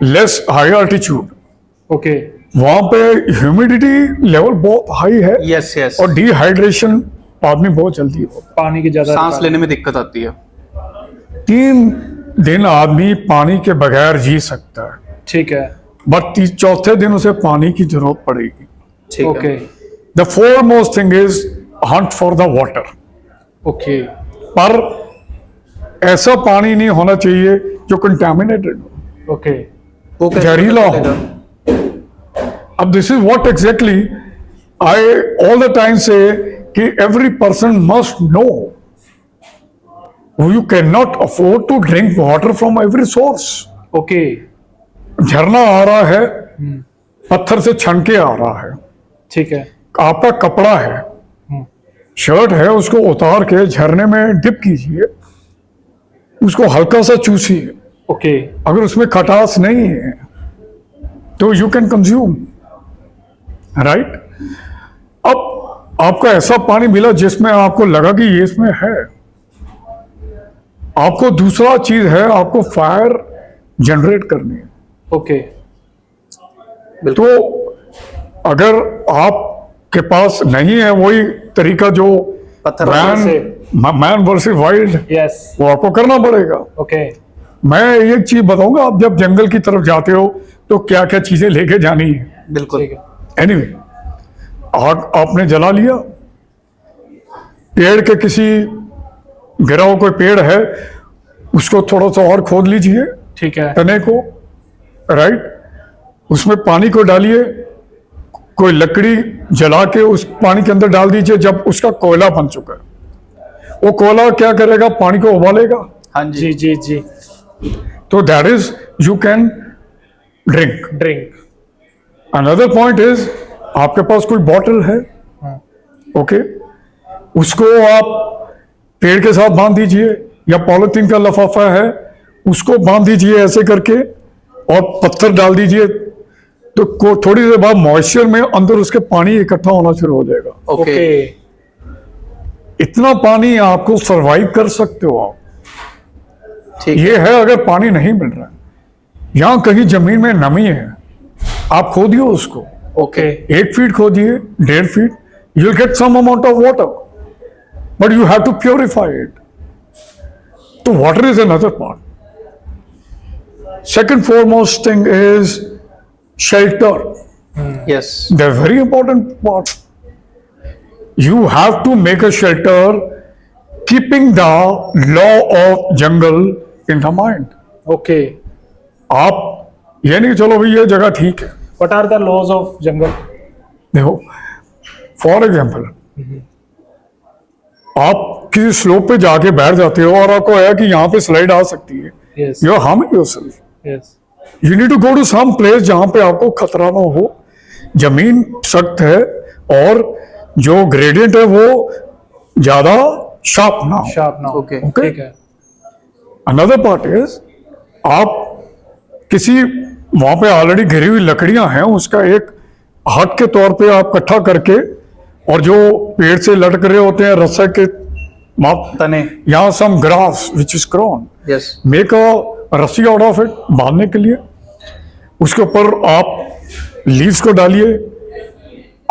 लेस हाई अल्टीट्यूड, ओके। वहां पे ह्यूमिडिटी लेवल बहुत हाई है यस यस, और डिहाइड्रेशन आदमी बहुत जल्दी हो, पानी की ज्यादा सांस लेने में दिक्कत आती है। 3 दिन आदमी पानी के बगैर जी सकता है, ठीक है, बट चौथे दिन उसे पानी की जरूरत पड़ेगी। ठीक ओके, है। The foremost thing is Hunt for the water. Okay, पर ऐसा पानी नहीं होना चाहिए जो कंटामिनेटेड हो, ओके, वो कैसे जहरीला पता हो। चलेगा? अब this is what exactly I all the time से कि every person must know you can not afford to drink water from every source. Okay, झरना आ रहा है, पत्थर से छन के आ रहा है, ठीक है, आपका कपड़ा है, शर्ट है, उसको उतार के झरने में डिप कीजिए, उसको हल्का सा चूसिए, ओके, अगर उसमें खटास नहीं है तो यू कैन कंज्यूम, राइट। अब आपको ऐसा पानी मिला जिसमें आपको लगा कि ये इसमें है, आपको दूसरा चीज है, आपको फायर जनरेट करनी है। ओके, तो अगर आपके पास नहीं है वही तरीका जो पत्थर मैन वर्सेस वाइल्ड, यस, वो आपको करना पड़ेगा। ओके, मैं एक चीज बताऊंगा, आप जब जंगल की तरफ जाते हो तो क्या क्या चीजें लेके जानी है। बिल्कुल। ठीक है, एनीवे, आग आपने जला लिया, पेड़ के किसी गिरा हुआ कोई पेड़ है उसको थोड़ा सा और खोद लीजिए, ठीक है, तने को, राइट, उसमें पानी को डालिए, कोई लकड़ी जला के उस पानी के अंदर डाल दीजिए। जब उसका कोयला बन चुका है, वो कोयला क्या करेगा, पानी को उबालेगा, हाँ जी जी जी जी, तो that is you can drink. Drink, another point is आपके पास कोई बॉटल है, ओके, उसको आप पेड़ के साथ बांध दीजिए या पॉलिथीन का लफाफा है उसको बांध दीजिए ऐसे करके और पत्थर डाल दीजिए, तो थोड़ी देर बाद मॉइस्चर में अंदर उसके पानी इकट्ठा होना शुरू हो जाएगा। ओके इतना पानी आपको सरवाइव कर सकते हो आप। ठीक ये है अगर पानी नहीं मिल रहा है, यहां कहीं जमीन में नमी है, आप खोदिए उसको, ओके 1 फीट खोदिए, 1.5 feet, you'll get some amount of water, but you have to purify it. So water is another part. Second foremost thing is shelter. Yes The very important part. You have to make a shelter keeping the law of jungle in the mind. Okay आप ये नहीं चलो भाई ये जगह ठीक है। What are the laws of jungle? देखो फॉर एग्जाम्पल, आप किसी स्लोप पे जाके बैठ जाते हो और आपको है कि यहाँ पे स्लाइड आ सकती है, yes you are harming yourself. Yes you need to go to some place जहां पे आपको खतरा ना हो, जमीन सख्त है और जो ग्रेडियंट है वो ज्यादा शार्प ना हो। शार्प ना Okay. ठीक है अनदर पार्ट इज, आप किसी वहां पे ऑलरेडी घिरी हुई लकड़ियां हैं, उसका एक हट के तौर पे आप इकट्ठा करके, और जो पेड़ से लटक रहे होते हैं रस्से के माप, तने यहाँ some grass which is grown, yes make a रस्सी आउट ऑफ इट बांधने के लिए, उसके ऊपर आप लीव्स को डालिए,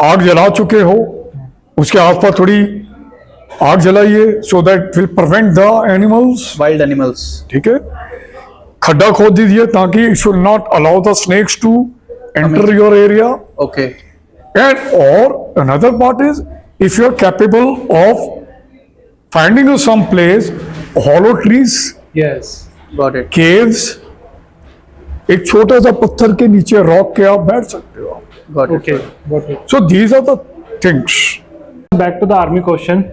आग जला चुके हो उसके आसपास थोड़ी आग जलाइए, so that will prevent the animals. Wild animals ठीक है, खड्डा खोद दीजिए ताकि it should not allow the snakes to enter your area. Okay And or another part is, if you are capable of finding some place, hollow trees, yes got it caves, एक छोटा सा पत्थर के नीचे रॉक के आप बैठ सकते हो। Got it okay got it. So these are the things. Back to the army question,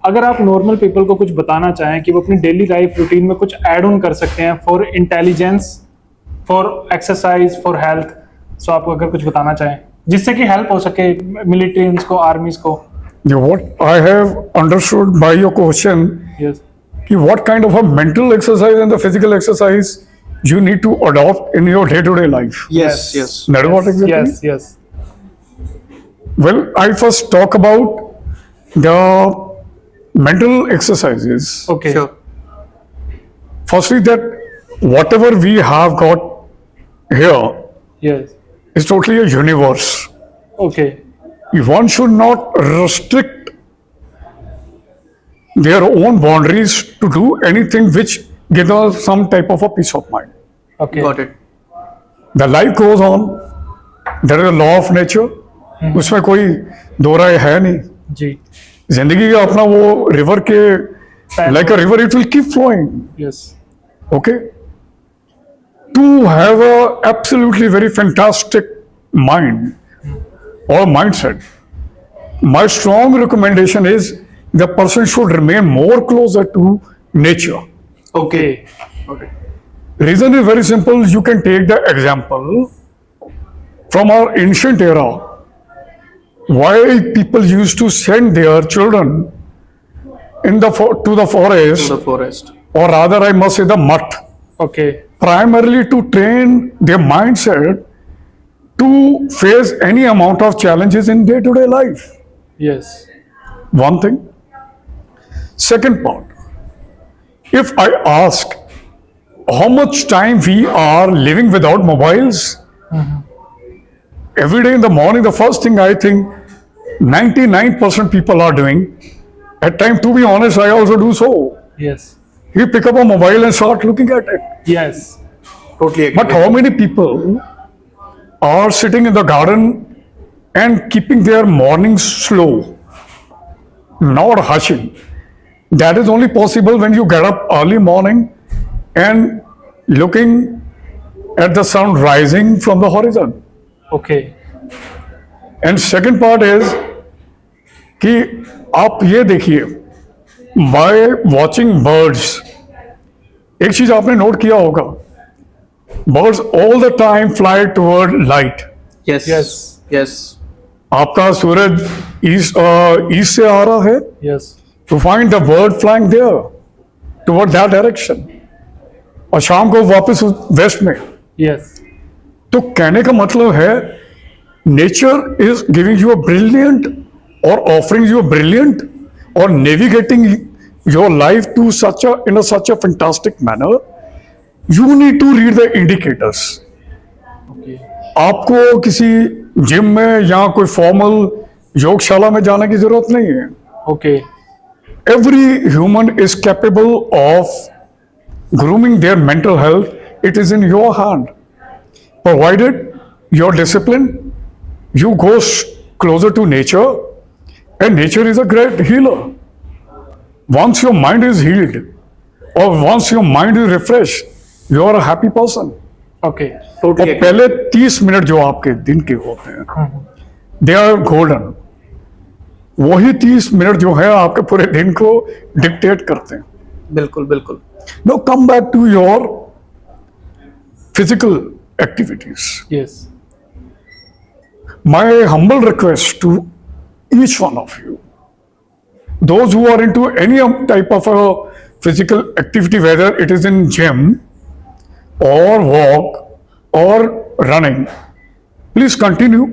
अगर आप नॉर्मल पीपल को कुछ बताना चाहें कि वो अपनी डेली लाइफ रूटीन में कुछ ऐड ऑन कर सकते हैं for intelligence, for exercise, for health, so आप अगर कुछ बताना चाहें जिससे कि हेल्प हो सके मिलिट्रियंस को, आर्मीज को। What I have understood by your question, yes what kind of a mental exercise and the physical exercise you need to adopt in your day-to-day life. Yes yes That is what exactly? Yes yes Well, I first talk about the mental exercises. Okay sure Firstly, that whatever we have got here yes is totally a universe. Okay One should not restrict their own boundaries to do anything which gives us some type of a peace of mind. Okay got it The life goes on. There is a law of nature. उसमें कोई दो राय है नहीं। जी जिंदगी का अपना वो river के, like a river, it will keep flowing. Yes Okay, to have a absolutely very fantastic mind or mindset, my strong recommendation is the person should remain more closer to nature. Okay okay Reason is very simple. You can take the example from our ancient era, why people used to send their children in the to the forest, the forest or rather I must say the mutt, okay primarily to train their mindset to face any amount of challenges in day-to-day life. Yes One thing. Second part, if I ask how much time we are living without mobiles, every day in the morning, the first thing I think 99% people are doing, at times, to be honest, I also do so. Yes You pick up a mobile and start looking at it. Yes totally But how many people are sitting in the garden and keeping their mornings slow, not hushing? That is only possible when you get up early morning and looking at the sun rising from the horizon. Okay And second part is कि आप ये देखिए, by watching birds, एक चीज आपने note किया होगा, birds all the time fly toward light. Yes Yes. Yes आपका सूरज ईस्ट से आ रहा है, yes to find the bird flying there toward that direction, और शाम को वापस वेस्ट में। यस तो कहने का मतलब है nature is giving you a brilliant or offering you a brilliant or navigating your life to such a fantastic manner, you need to read the indicators. Okay. आपको किसी जिम में या कोई फॉर्मल योगशाला में जाने की जरूरत नहीं है. Okay. Every human is capable of grooming their mental health. It is in your hand. Provided your discipline, you go closer to nature, and nature is a great healer. Once your mind is healed, or once your mind is refreshed, you are a happy person. Okay. और Totally agree. पहले 30 minute जो आपके दिन के होते हैं, they are golden. वही 30 minute जो है आपके पूरे दिन को डिक्टेट करते हैं. बिल्कुल बिल्कुल. Now come back to your physical activities. Yes. My humble request to each one of you, those who are into any type of a physical activity, whether it is in gym or walk or running, please continue.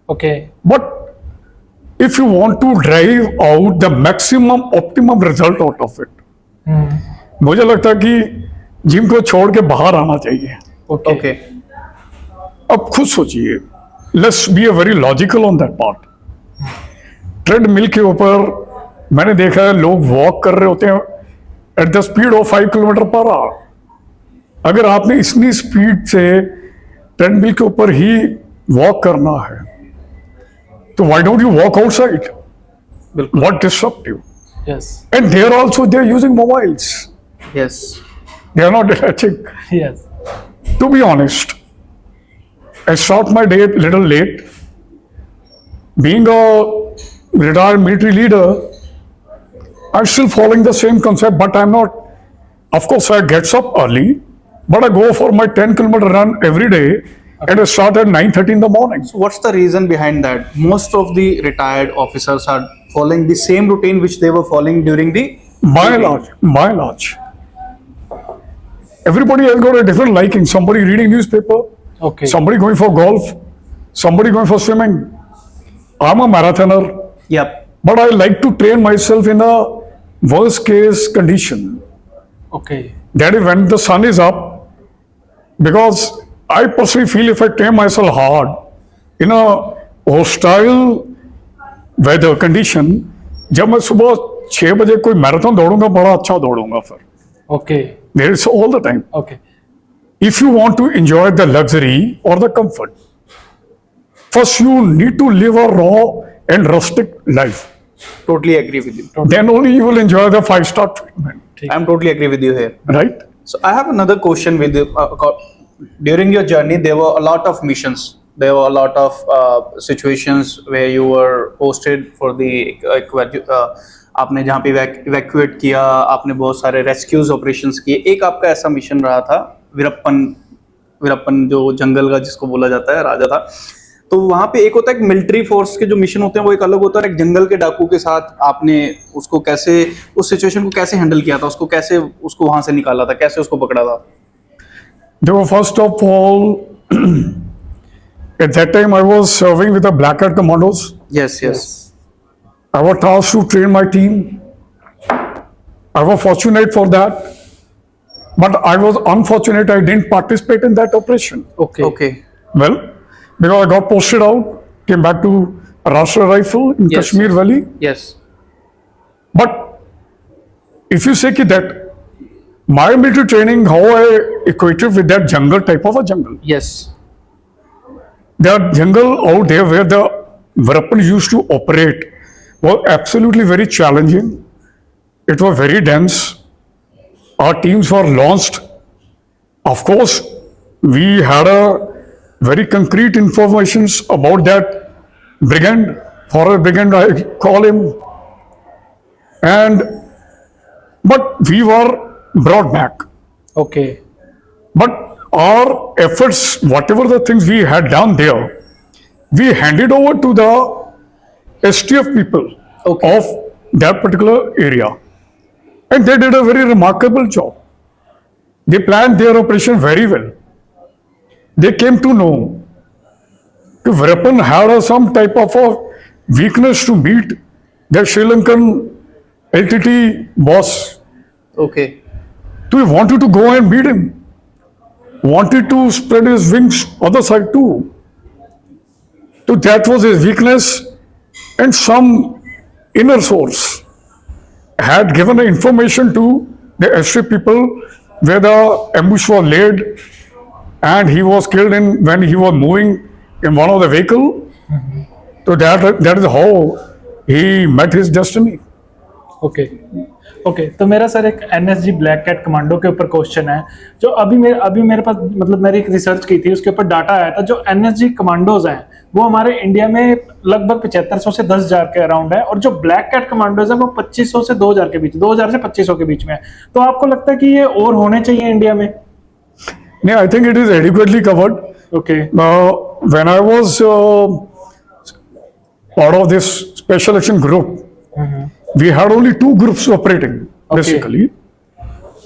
Okay. But if you want to drive out the maximum optimum result out of it, मुझे लगता है कि gym को छोड़ के बाहर आना चाहिए. Okay. Okay. अब खुद सोचिए, let's be a very logical on that part. Treadmill के ऊपर मैंने देखा है लोग वॉक कर रहे होते हैं at the speed of 5 kilometre per hour. अगर आपने इतनी स्पीड से ट्रेडमिल के ऊपर ही वॉक करना है, तो why don't you walk outside? बिल्कुल. What disruptive? Yes. And there also they are using mobiles. Yes. They are not attaching. Yes. To be honest, I start my day a little late. Being a retired military leader, I'm still following the same concept, but I'm not. Of course, I get up early, but I go for my 10-kilometer run every day, and I start at 9:30 in the morning. What's the reason behind that? Most of the retired officers are following the same routine which they were following during the. By and large, everybody has got a different liking. Somebody reading newspaper, Okay. somebody going for golf, somebody going for swimming. I'm a marathoner, Yep. but I like to train myself in a worst case condition. Okay. That is when the sun is up, because I personally feel if I train myself hard in a hostile weather condition, जब मैं सुबह 6 बजे कोई marathon दौड़ूंगा, बड़ा अच्छा दौड़ूंगा फिर. Okay. There is all the time. Okay. If you want to enjoy the luxury or the comfort, first you need to live a raw and rustic life. Totally agree with you. Then only you will enjoy the 5-star treatment, I'm totally agree with you here. right? So I have another question with you. During your journey, there were a lot of missions. There were a lot of situations where you were posted for the आपने जहाँ पे evacuate किया, आपने बहुत सारे rescues operations किए. एक आपका ऐसा मिशन रहा था वीरप्पन जो जंगल का जिसको बोला जाता है राजा था. तो वहाँ पे एक होता है मिलिट्री फोर्स के जो मिशन होते हैं वो एक अलग होता है. एक जंगल के डाकू के साथ आपने उसको कैसे, उस सिचुएशन को कैसे हैंडल किया था, उसको कैसे उसको वहां से निकाला था, कैसे उसको पकड़ा था? They were first of all, at that time I was serving with the Black Hat Commandos. Yes. I was tasked to train my team. I was fortunate for that, but I was unfortunate I didn't participate in that operation. Okay. Well, because I got posted out, came back to Rashtra Rifle in Yes. Kashmir Valley. Yes. But if you say that my military training, how I equated with that jungle type of a jungle. Yes. The jungle out there where the weapons used to operate was absolutely very challenging. It was very dense. Our teams were launched. Of course, we had a very concrete informations about that brigand, forest brigand I call him. But we were brought back. Okay. But our efforts, whatever the things we had done there, we handed over to the STF people of that particular area. And they did a very remarkable job. They planned their operation very well. They came to know Veerapan had some type of a weakness to meet the Sri Lankan LTT boss. Okay. So he wanted to go and meet him. Wanted to spread his wings other side too. So that was his weakness, and some inner source had given the information to the ST people where the ambush was laid, and he was killed when he was moving in one of the vehicle. So that is how he met his destiny. Okay okay, तो मेरा sir एक NSG black cat commando के ऊपर question है, जो अभी मेरे पास मतलब मैंने एक रिसर्च की थी, उसके ऊपर डाटा आया था। जो एनएसजी कमांडोज हैं वो हमारे इंडिया में लगभग 7500 से 10,000 के अराउंड है, और जो ब्लैक कैट कमांडोज है वो 2500 से 2000 के बीच, 2000 से 2500 के बीच में है। तो आपको लगता है कि ये और होने चाहिए इंडिया में? Yeah, I think it is adequately covered. Okay When I was part of this special action group, we had only two groups operating, basically.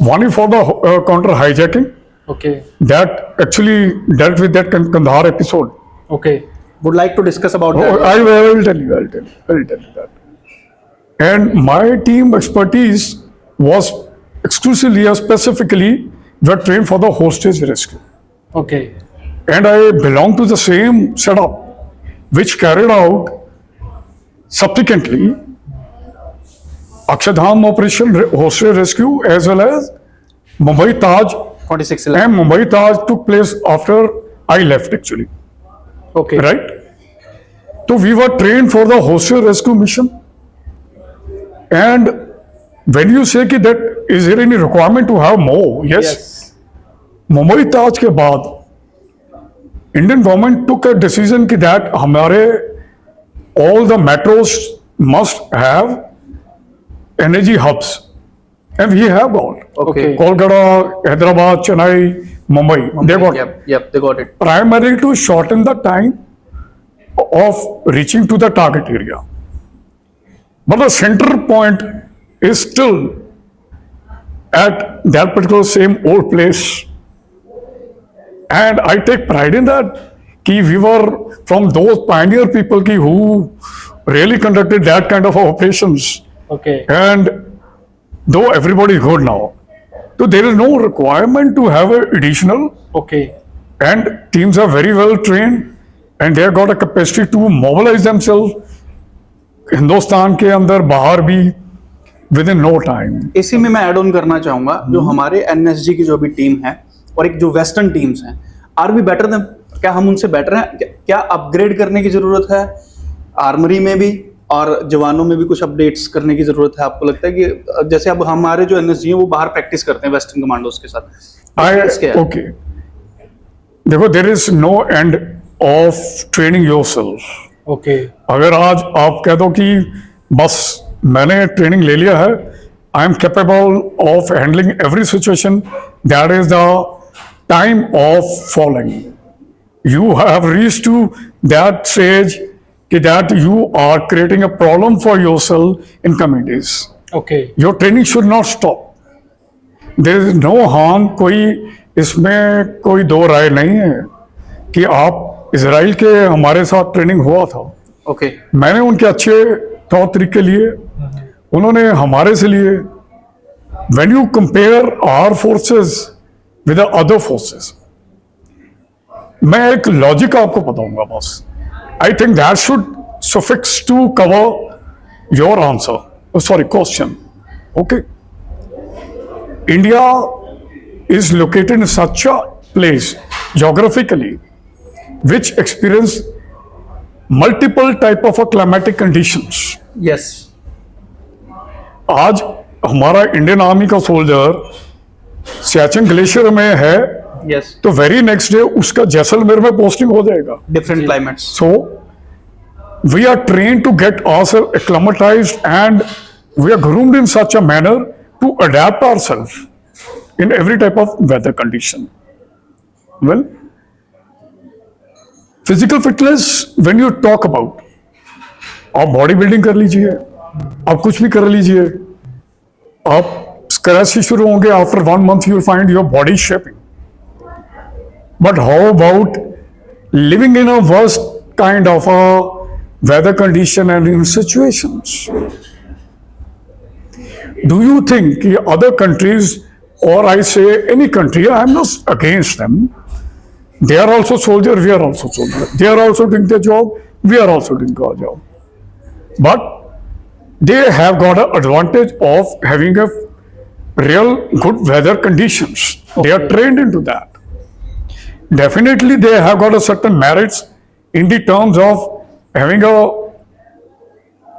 One is for the counter hijacking, okay that actually dealt with that Kandahar episode. Okay Would like to discuss about Oh, that. I will tell you that. And my team expertise was exclusively or specifically were trained for the hostage rescue. Okay And I belong to the same setup which carried out subsequently Akshardham operation hostage rescue as well as Mumbai Taj, 2611. and Mumbai Taj took place after I left actually, okay right? So we were trained for the hostage rescue mission, and when you say कि that is there any requirement to have more? Yes. Mumbai Taj के बाद Indian government took a decision कि that हमारे all the metros must have energy hubs, and we have got Okay. Kolkata, Hyderabad, Chennai, Mumbai. They got Yep, they got it. primarily to shorten the time of reaching to the target area. But the center point is still at that particular same old place. And I take pride in that. Ki we were from those pioneer people ki who really conducted that kind of operations. Okay And though everybody is good now, so there is no requirement to have an additional, okay and teams are very well trained and they have got a capacity to mobilize themselves Hindustan के अंदर बाहर भी within no time. इसी में मैं add on करना चाहूंगा, जो हमारे एनएसजी की जो भी टीम है और एक जो वेस्टर्न टीम्स हैं, आर वी बेटर देम? क्या हम उनसे बेटर हैं? क्या अपग्रेड करने की जरूरत है आर्मरी में भी और जवानों में भी कुछ अपडेट्स करने की जरूरत है? आपको लगता है कि जैसे अब हमारे जो एनएसजी हैं वो बाहर प्रैक्टिस करते हैं वेस्टर्न कमांडोज के साथ, क्या है? Okay. देखो, there is no end of training yourself. Okay अगर आज आप कह दो कि बस मैंने ट्रेनिंग ले लिया है, I am capable of handling every situation, that is the time of following. You have reached to that stage कि that you are creating a problem for yourself in coming days. Okay your training should not stop. There is no harm. कोई इसमें कोई दो राय नहीं है कि आप Israel के हमारे साथ ट्रेनिंग हुआ था, ओके मैंने उनके अच्छे तौर तरीके लिए, उन्होंने हमारे से लिए. When you compare our forces with other forces, मैं एक लॉजिक आपको बताऊंगा बस. I think that should suffice to cover your answer, sorry question. Okay, India is located in such a place geographically which experience multiple type of climatic conditions. Yes. आज हमारा Indian army का soldier Siachen glacier में है, yes. तो very next day उसका जैसलमेर में posting हो जाएगा. Different climates. So we are trained to get ourselves acclimatized and we are groomed in such a manner to adapt ourselves in every type of weather condition. Well, physical fitness, when you talk about, आप body building कर लीजिए, आप कुछ भी कर लीजिए, आप scratch से शुरू होंगे, after 1 month you will find your body shaping. But how about living in a worst kind of a weather condition and in situations. Do you think कि other countries, or I say any country, I am not against them. They are also soldiers, we are also soldiers. They are also doing their job, we are also doing our job. But they have got an advantage of having a real good weather conditions. They are trained into that. Definitely they have got a certain merits in the terms of having a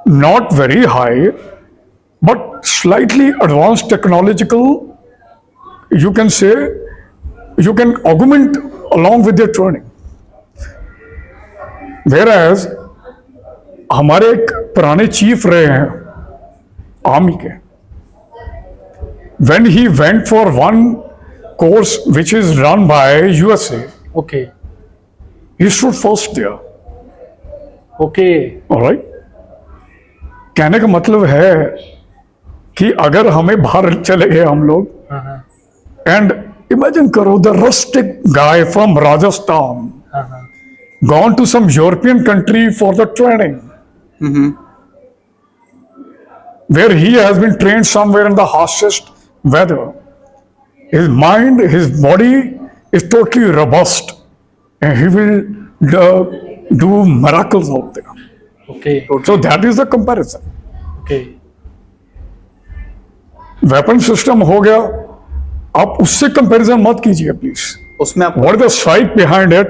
not very high but slightly advanced technological, you can say, you can augment along with their training. Whereas हमारे एक पुराने chief रहे हैं army के, when he went for one course which is run by USA, okay he stood first there. Okay Alright? कहने का मतलब है कि अगर हमें बाहर चले गए हम लोग, हाँ हाँ एंड इमेजिन करो the rustic guy from Rajasthan हाँ हाँ gone to some European country for the training, where he has been trained somewhere in the harshest weather. His mind, his body is totally robust, and he will do miracles out there. Okay So that is the comparison. Okay weapon system हो गया, आप उससे comparison मत कीजिए please. उसमें आप what is the strike behind it,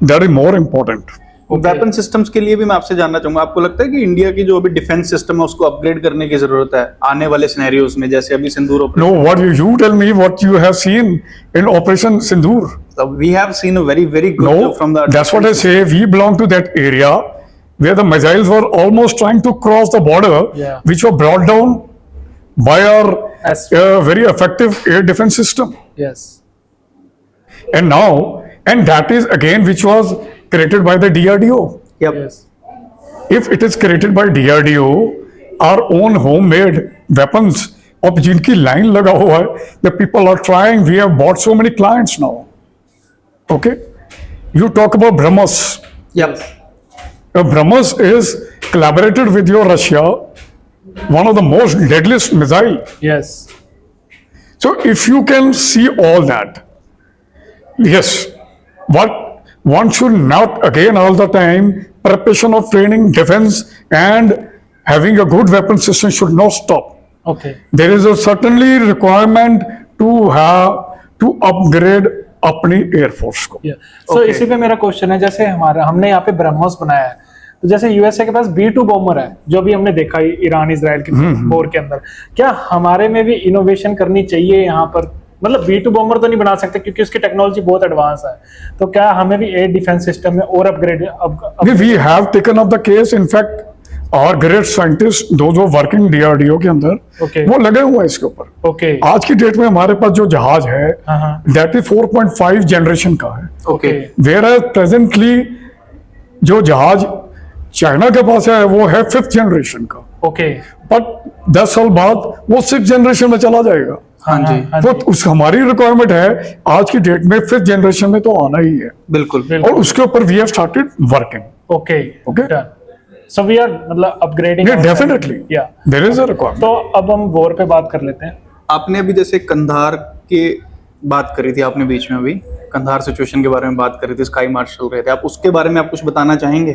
that is more important. Weapon systems के लिए भी मैं आपसे जानना चाहूंगा, आपको लगता है कि इंडिया की जो अभी डिफेंस सिस्टम है उसको अपग्रेड करने की जरूरत है आने वाले सिनेरियोज में, जैसे अभी सिंदूर No, what you tell me what you have seen in Operation Sindoor. We have seen a very very good No, from the that's what I say. We belong to that area where the missiles were almost trying to cross the border, Yeah. which were brought down by our Yes. very effective air defense system. Yes And now, and that is again which was created by the DRDO. Yes If it is created by DRDO, our own homemade weapons, अब जिनकी line लगा हुआ है, the people are trying. We have bought so many clients now. Okay, you talk about BrahMos. Yup BrahMos is collaborated with your Russia, one of the most deadliest missile. Yes So if you can see all that, yes, what one should not again all the time preparation of training, defense, and having a good weapon system should not stop. Okay There is a certainly requirement to have to upgrade अपनी air force को. सो Okay. इसी पे मेरा question है, जैसे हमारा हमने यहाँ पे ब्रह्मोस बनाया है, तो जैसे यूएसए के पास B2 बॉम्बर है जो भी हमने देखा ईरान इसराइल के वॉर के अंदर, क्या हमारे में भी इनोवेशन करनी चाहिए यहाँ पर? मतलब B2 बॉम्बर तो नहीं बना सकते क्योंकि उसकी टेक्नोलॉजी बहुत एडवांस है, तो क्या हमें भी एयर डिफेंस सिस्टम में और upgrade We have taken up the case. In fact, our great scientists, those who working DRDO के अंदर, Okay. वो लगे हुए हैं इसके ऊपर. ओके आज की डेट में हमारे पास जो जहाज है, हाँ हाँ that is 4.5 जनरेशन का है. ओके Whereas presently जो जहाज चाइना के पास है वो है 5th जनरेशन का. ओके बट 10 साल बाद वो 6th जनरेशन में चला जाएगा. हाँ जी तो उस हमारी रिक्वायरमेंट है आज की डेट में 5th जनरेशन में तो आना ही है, बिल्कुल और उसके ऊपर we have started working. Okay Okay. So we are मतलब अपग्रेडिंग डेफिनेटली या देयर इज अ रिक्वायरमेंट. तो अब हम वॉर पे बात कर लेते हैं. आपने अभी जैसे कंधार के बात करी थी, आपने बीच में अभी कंधार सिचुएशन के बारे में बात करी थी, स्काई मार्शल रहे थे, आप उसके बारे में आप कुछ बताना चाहेंगे?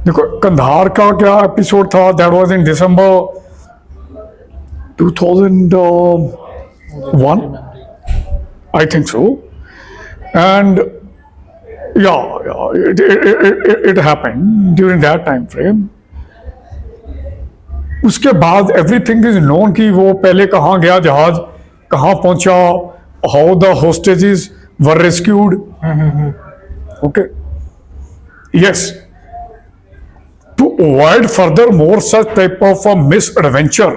देखो कंधार का क्या एपिसोड था, that was in December 2001, I think so. And it happened during that time frame. उसके बाद एवरीथिंग इज नोन कि वो पहले कहाँ गया जहाज, कहाँ पहुंचा, how the hostages were rescued. Okay, yes, to avoid further more such type of a misadventure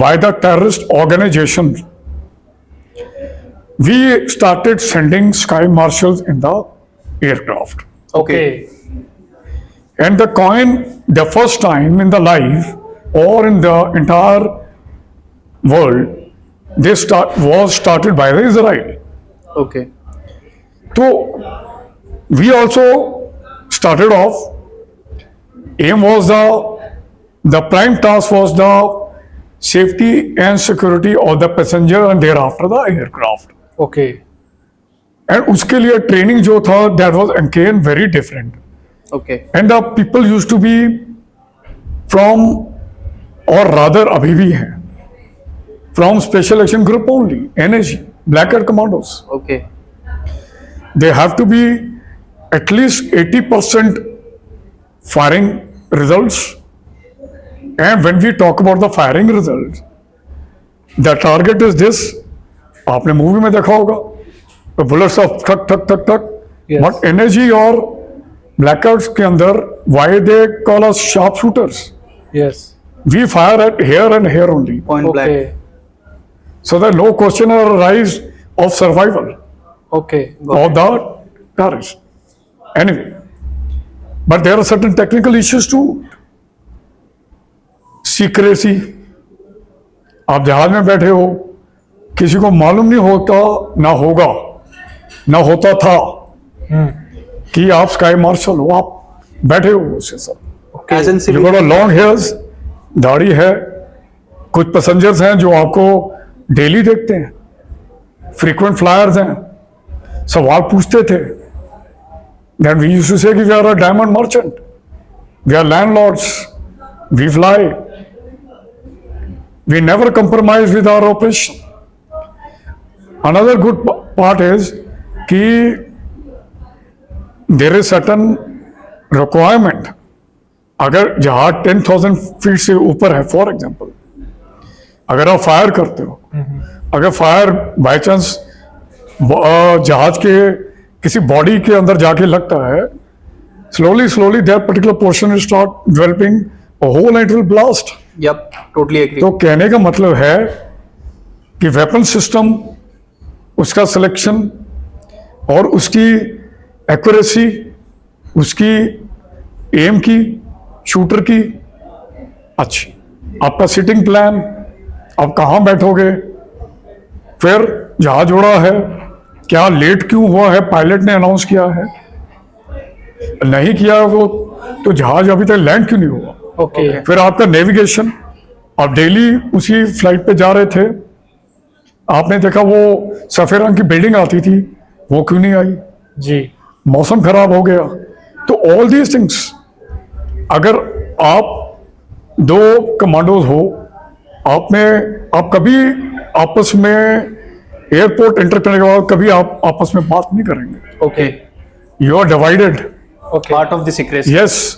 by the terrorist organization, we started sending sky marshals in the aircraft. Okay And the coin, the first time in the life or in the entire world, was started by the Israel. Okay So we also started off, aim was the prime task was the safety and security of the passenger and thereafter the aircraft. Okay And उसके लिए training जो था that was again very different. Okay And the people used to be from, or rather अभी भी हैं, from Special Action Group only, NAG, Black Hat Commandos. Okay They have to be at least 80% firing results. And when we talk about the firing results, the target is this. आपने movie में देखा होगा, the bullets of ठक ठक ठक ठक. Yes. But NAG और blackouts के अंदर, why they call us sharpshooters? Yes We fire at here and here only, point okay black so that no question arise of survival okay of the terrorist. Anyway, but there are certain technical issues too. Secrecy. आप जहाज में बैठे हो, किसी को मालूम नहीं होता, ना होगा, ना होता था कि आप स्काई मार्शल हो, आप बैठे हो उसके साथ. As an You got a long hairs, दाढ़ी है. कुछ पैसेंजर्स हैं जो आपको डेली देखते हैं, फ्रीक्वेंट फ्लायर्स हैं, सवाल पूछते थे. Then we used to say कि we are a diamond merchant, we are landlords, we fly, we never compromise with our operation. Another good part is कि there is certain requirement. अगर जहाज 10,000 feet से ऊपर है, फॉर एग्जाम्पल, अगर आप fire करते हो, अगर फायर बाय चांस जहाज के किसी बॉडी के अंदर जाके लगता है, slowly slowly that particular portion start developing a hole and will blast. Yup totally agree तो कहने का मतलब है कि वेपन सिस्टम, उसका सिलेक्शन और उसकी एक्यूरेसी, उसकी एम की, शूटर की अच्छी, आपका सिटिंग प्लान, आप कहाँ बैठोगे, फिर जहाज उड़ा है, क्या लेट क्यों हुआ है, पायलट ने अनाउंस किया है, नहीं किया वो तो जहाज अभी तक लैंड क्यों नहीं हुआ. ओके फिर आपका नेविगेशन, आप डेली उसी फ्लाइट पे जा रहे थे, आपने देखा वो सफेद रंग की बिल्डिंग आती थी, वो क्यों नहीं आई, जी मौसम खराब हो गया. तो ऑल दीज थिंग्स, अगर आप दो कमांडोज हो, आप कभी आपस में एयरपोर्ट एंटर करने के बाद कभी आप आपस में बात नहीं करेंगे. Okay you are divided. Okay part of the secrecy. Yes.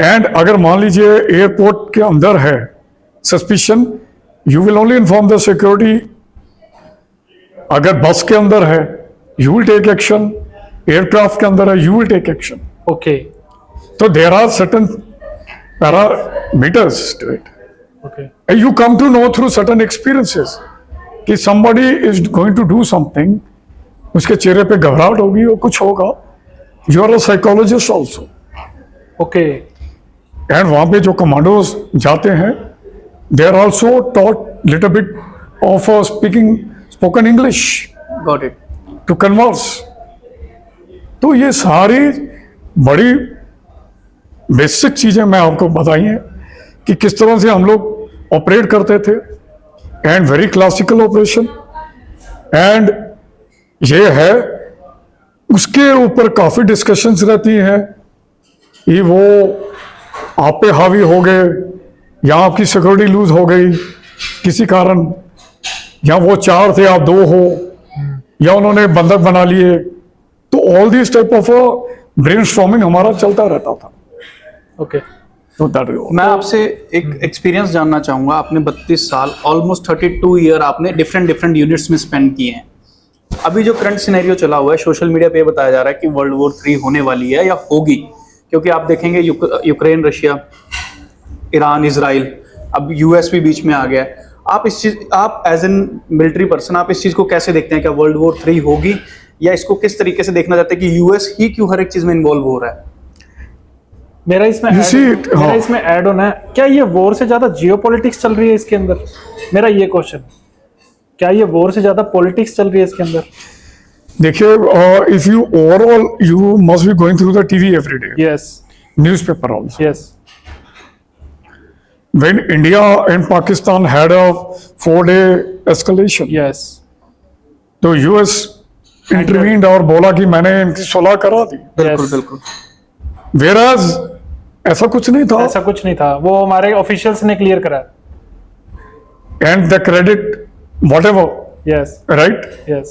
And अगर मान लीजिए एयरपोर्ट के अंदर है suspicion, you will only inform the security. अगर बस के अंदर है, you will take action. Aircraft के अंदर है, you will take action. Okay So there are certain parameters to it. Okay And you come to know through certain experiences कि somebody is going to do something, उसके चेहरे पे घबराहट होगी और कुछ होगा. You are a psychologist also. Okay And वहाँ पे जो कमांडोज जाते हैं, they are also taught little bit of spoken English got it. to converse. तो ये सारी बड़ी बेसिक चीजें मैं आपको बताई हैं कि किस तरह से हम लोग ऑपरेट करते थे. And very classical operation. And ये है, उसके ऊपर काफी डिस्कशंस रहती हैं कि वो आप पे हावी हो गए, या आपकी सिक्योरिटी लूज हो गई किसी कारण, या वो 4 थे आप 2 हो, या उन्होंने बंधक बना लिए. तो all this type of brainstorming हमारा चलता रहता था. ओके तो दैट इज मैं आपसे एक एक्सपीरियंस जानना चाहूंगा. आपने 32 साल, ऑलमोस्ट 32 ईयर आपने डिफरेंट यूनिट्स में स्पेंड किए हैं. अभी जो करंट सिनेरियो चला हुआ है, सोशल मीडिया पे बताया जा रहा है कि वर्ल्ड वॉर 3 होने वाली है या होगी, क्योंकि आप देखेंगे यूक्रेन, रशिया, ईरान, इजराइल, अब यूएस भी बीच में आ गया है. आप एज एन मिलिट्री पर्सन, आप इस चीज को कैसे देखते हैं? क्या वर्ल्ड वॉर 3 होगी, या इसको किस तरीके से देखना चाहते हैं कि यूएस ही क्यों हर एक चीज में इन्वॉल्व हो रहा है? मेरा इसमें ऐड ऑन है, क्या ये वॉर से ज्यादा जियोपॉलिटिक्स चल रही है इसके अंदर? मेरा ये क्वेश्चन, क्या ये वॉर से ज्यादा पॉलिटिक्स चल रही है इसके अंदर? देखिए, if you overall you must be going through the TV every day, yes, newspaper also. yes, When India and Pakistan had a 4-day escalation, yes, तो यूएस इंटरवीन्ड और बोला कि मैंने इनकी सुलह करा दी. बिल्कुल yes. बिल्कुल. वेराज ऐसा कुछ नहीं था. ऐसा कुछ नहीं था, वो हमारे ऑफिशियल्स ने क्लियर करा. And the credit what ever, yes, right. yes,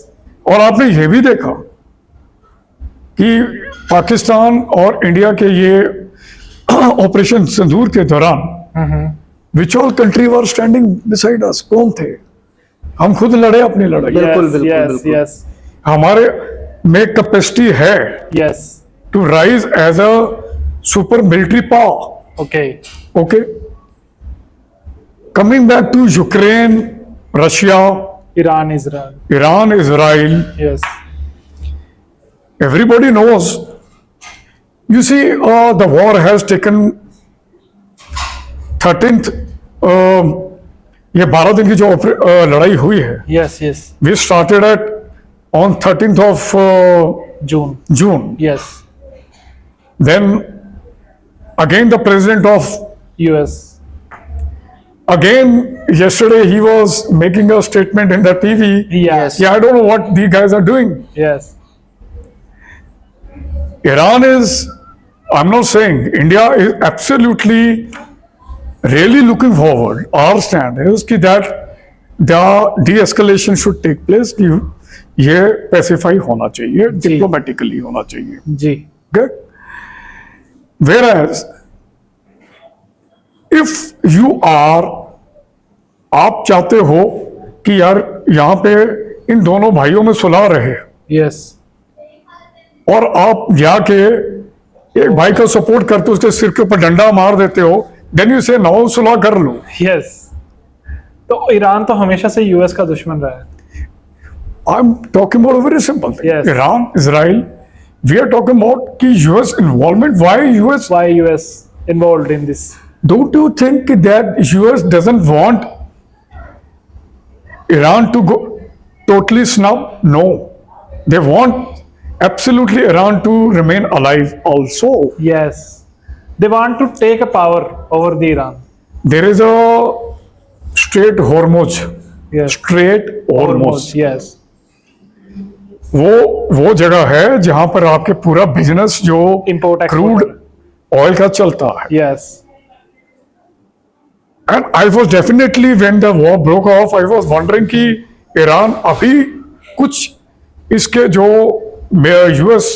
और आपने ये भी देखा कि पाकिस्तान और इंडिया के ये ऑपरेशन सिंदूर के दौरान which all country were standing beside us, कौन थे? हम खुद लड़े अपनी लड़ाई. बिल्कुल, yes, बिल्कुल, yes, बिल्कुल. yes, हमारे में कैपेसिटी है yes, to rise as a super military power. okay, Okay. Coming back to Ukraine, Russia, Iran, Israel, Iran, Israel, yes, everybody knows. You see, the war has taken 13th. ये 12 दिन की जो लड़ाई हुई है, yes, yes, we started at on 13th of June, June. yes, Then again the president of US, again yesterday he was making a statement in the TV. yes, Yeah, I don't know what these guys are doing. yes, Iran is, I'm not saying, India is absolutely really looking forward. Our stand is कि that the de-escalation should take place, कि ये pacify होना चाहिए, diplomatically होना चाहिए. जी, Okay? Whereas, if you are, आप चाहते हो कि यार यहाँ पे इन दोनों भाइयों में सुलह रहे, yes, और आप जाके एक भाई का सपोर्ट करते उसके सिर के ऊपर डंडा मार देते हो, देन यू से नौ सुलह कर लो. yes. तो ईरान तो हमेशा से यूएस का दुश्मन रहा है. I am talking about very simple thing. Yes. Iran, Israel, we are talking about कि US involvement. Why US? Why US involved in this? Don't you think that US doesn't want Iran to go totally snub? No. They want absolutely Iran to remain alive also. Yes, they want to take a power over the Iran. There is a Strait Hormuz. Yes, Strait Hormuz. yes, वो जगह है जहां पर आपके पूरा business जो Import, export. Crude oil का चलता है. yes, And I was definitely, when the war broke off, I was wondering कि ईरान अभी कुछ इसके जो यूएस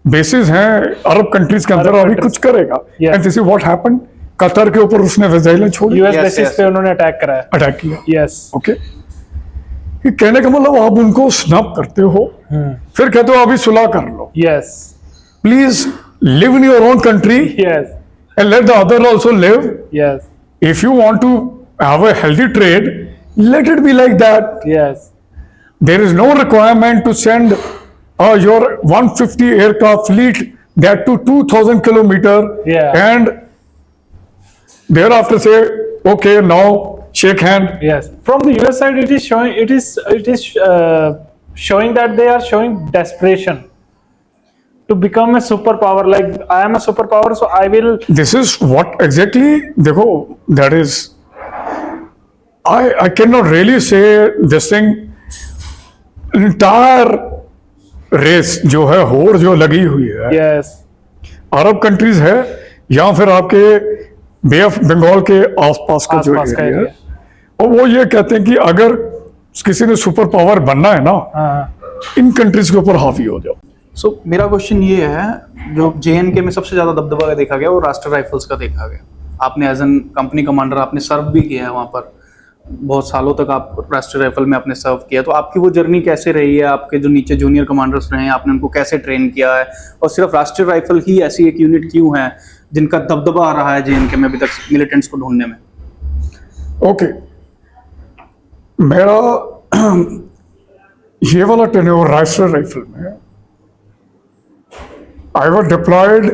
बेसिस हैं अरब कंट्रीज के अंदर अरब अभी countries. कुछ करेगा. Yes. And this is what happened. Qatar के ऊपर उसने मिसाइलें छोड़ी, US Yes, बेसिस yes. पे उन्होंने अटैक करा है. अटैक किया. yes, okay. ये कहने का मतलब आप उनको स्नब करते हो, फिर कहते हो अभी सुलह कर लो. yes, please live in your own country yes, and let the other also live. yes, If you want to have a healthy trade, let it be like that. yes, There is no requirement to send your 150 aircraft fleet that to 2,000 kilometer Yeah. and thereafter say, okay, now shake hand. yes. From the US side, it is showing that they are showing desperation to become a superpower. Like, I am a superpower, so I will. This is what exactly, देखो, that is, I cannot really say this thing. Entire race जो है, होड़ जो लगी हुई है, Yes, अरब countries है या फिर आपके बे ऑफ बंगाल के आसपास का जो आसपास का एरिया है, area. और वो ये कहते हैं कि अगर किसी ने सुपर पावर बनना है ना, हाँ, इन कंट्रीज के ऊपर हावी हो जाओ. सो मेरा क्वेश्चन ये है, जो JNK में सबसे ज्यादा दबदबा देखा गया वो राष्ट्रीय राइफल्स का देखा गया. आपने एज एन कंपनी कमांडर आपने सर्व भी किया है वहाँ पर, बहुत सालों तक आप राष्ट्रीय राइफल में आपने सर्व किया. तो आपकी वो जर्नी कैसे रही है? आपके जो नीचे जूनियर कमांडर्स रहे हैं, आपने उनको कैसे ट्रेन किया है? और सिर्फ राष्ट्रीय राइफल ही ऐसी एक यूनिट क्यों है जिनका दबदबा आ रहा है JNK में अभी तक मिलिटेंट्स को ढूंढने में? ओके. मेरा ये वाला टेन्योर राष्ट्रीय राइफल में, I was deployed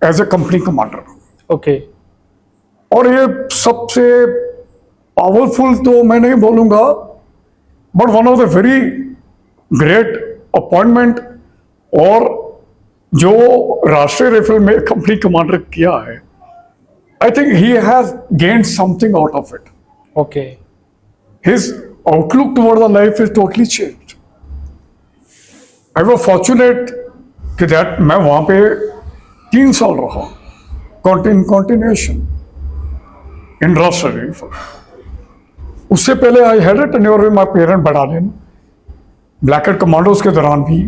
as a company commander. okay, और ये सबसे पावरफुल तो मैं नहीं बोलूंगा, but one of the very great appointment, और जो राष्ट्रीय राइफल में कंपनी कमांडर किया है, I think he has gained something out of it. Okay. His outlook toward the life is totally changed. I was fortunate कि that मैं वहाँ पे 3 साल रहा, continuation in राष्ट्रीय राइफल. उससे पहले I had a tenure with my parent battalion, Black Hat Commandos के दौरान भी,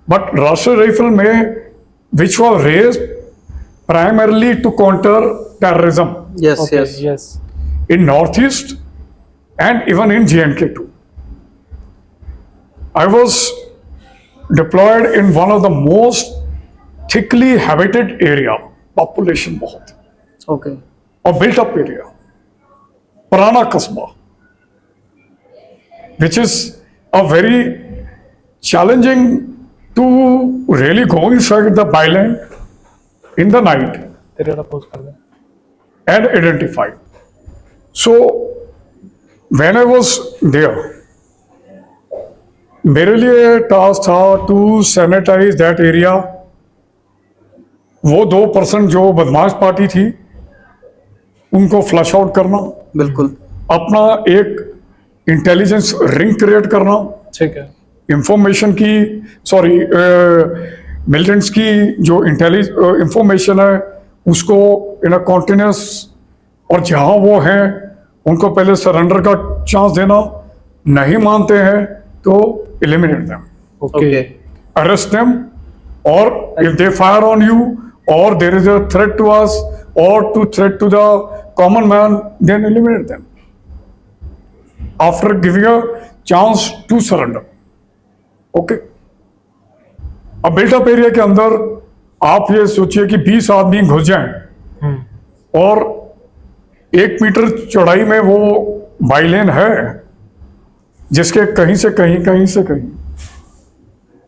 but राष्ट्रीय राइफल में which was raised primarily to counter terrorism Yes, Okay. yes. Yes. in Northeast and even in JNK too. I was deployed in one of the most thickly habited area, population बहुत, Okay. और built up area, Purana Kasba, which is a very challenging to really go inside the byland in the night तेरे वाला post कर दे. and identify. So when I was there, मेरे लिए task था to sanitise that area. वो 2% जो बदमाश party थी उनको फ्लश आउट करना, बिल्कुल. अपना एक इंटेलिजेंस रिंग क्रिएट करना, ठीक है. इंफॉर्मेशन की, सॉरी, मिलिटेंट्स की जो इंफॉर्मेशन है उसको इन अ कॉन्टिन्यूस, और जहां वो हैं उनको पहले सरेंडर का चांस देना, नहीं मानते हैं तो eliminate them, okay. Arrest them, और if they fire on you और there is a threat to us और to threat to the common man, then eliminate them after giving a chance to surrender. Okay. अब built up area के अंदर आप ये सोचिए कि 20 आदमी घुस जाएं और 1 मीटर चौड़ाई में वो बाइलेन है जिसके कहीं से कहीं, कहीं से कहीं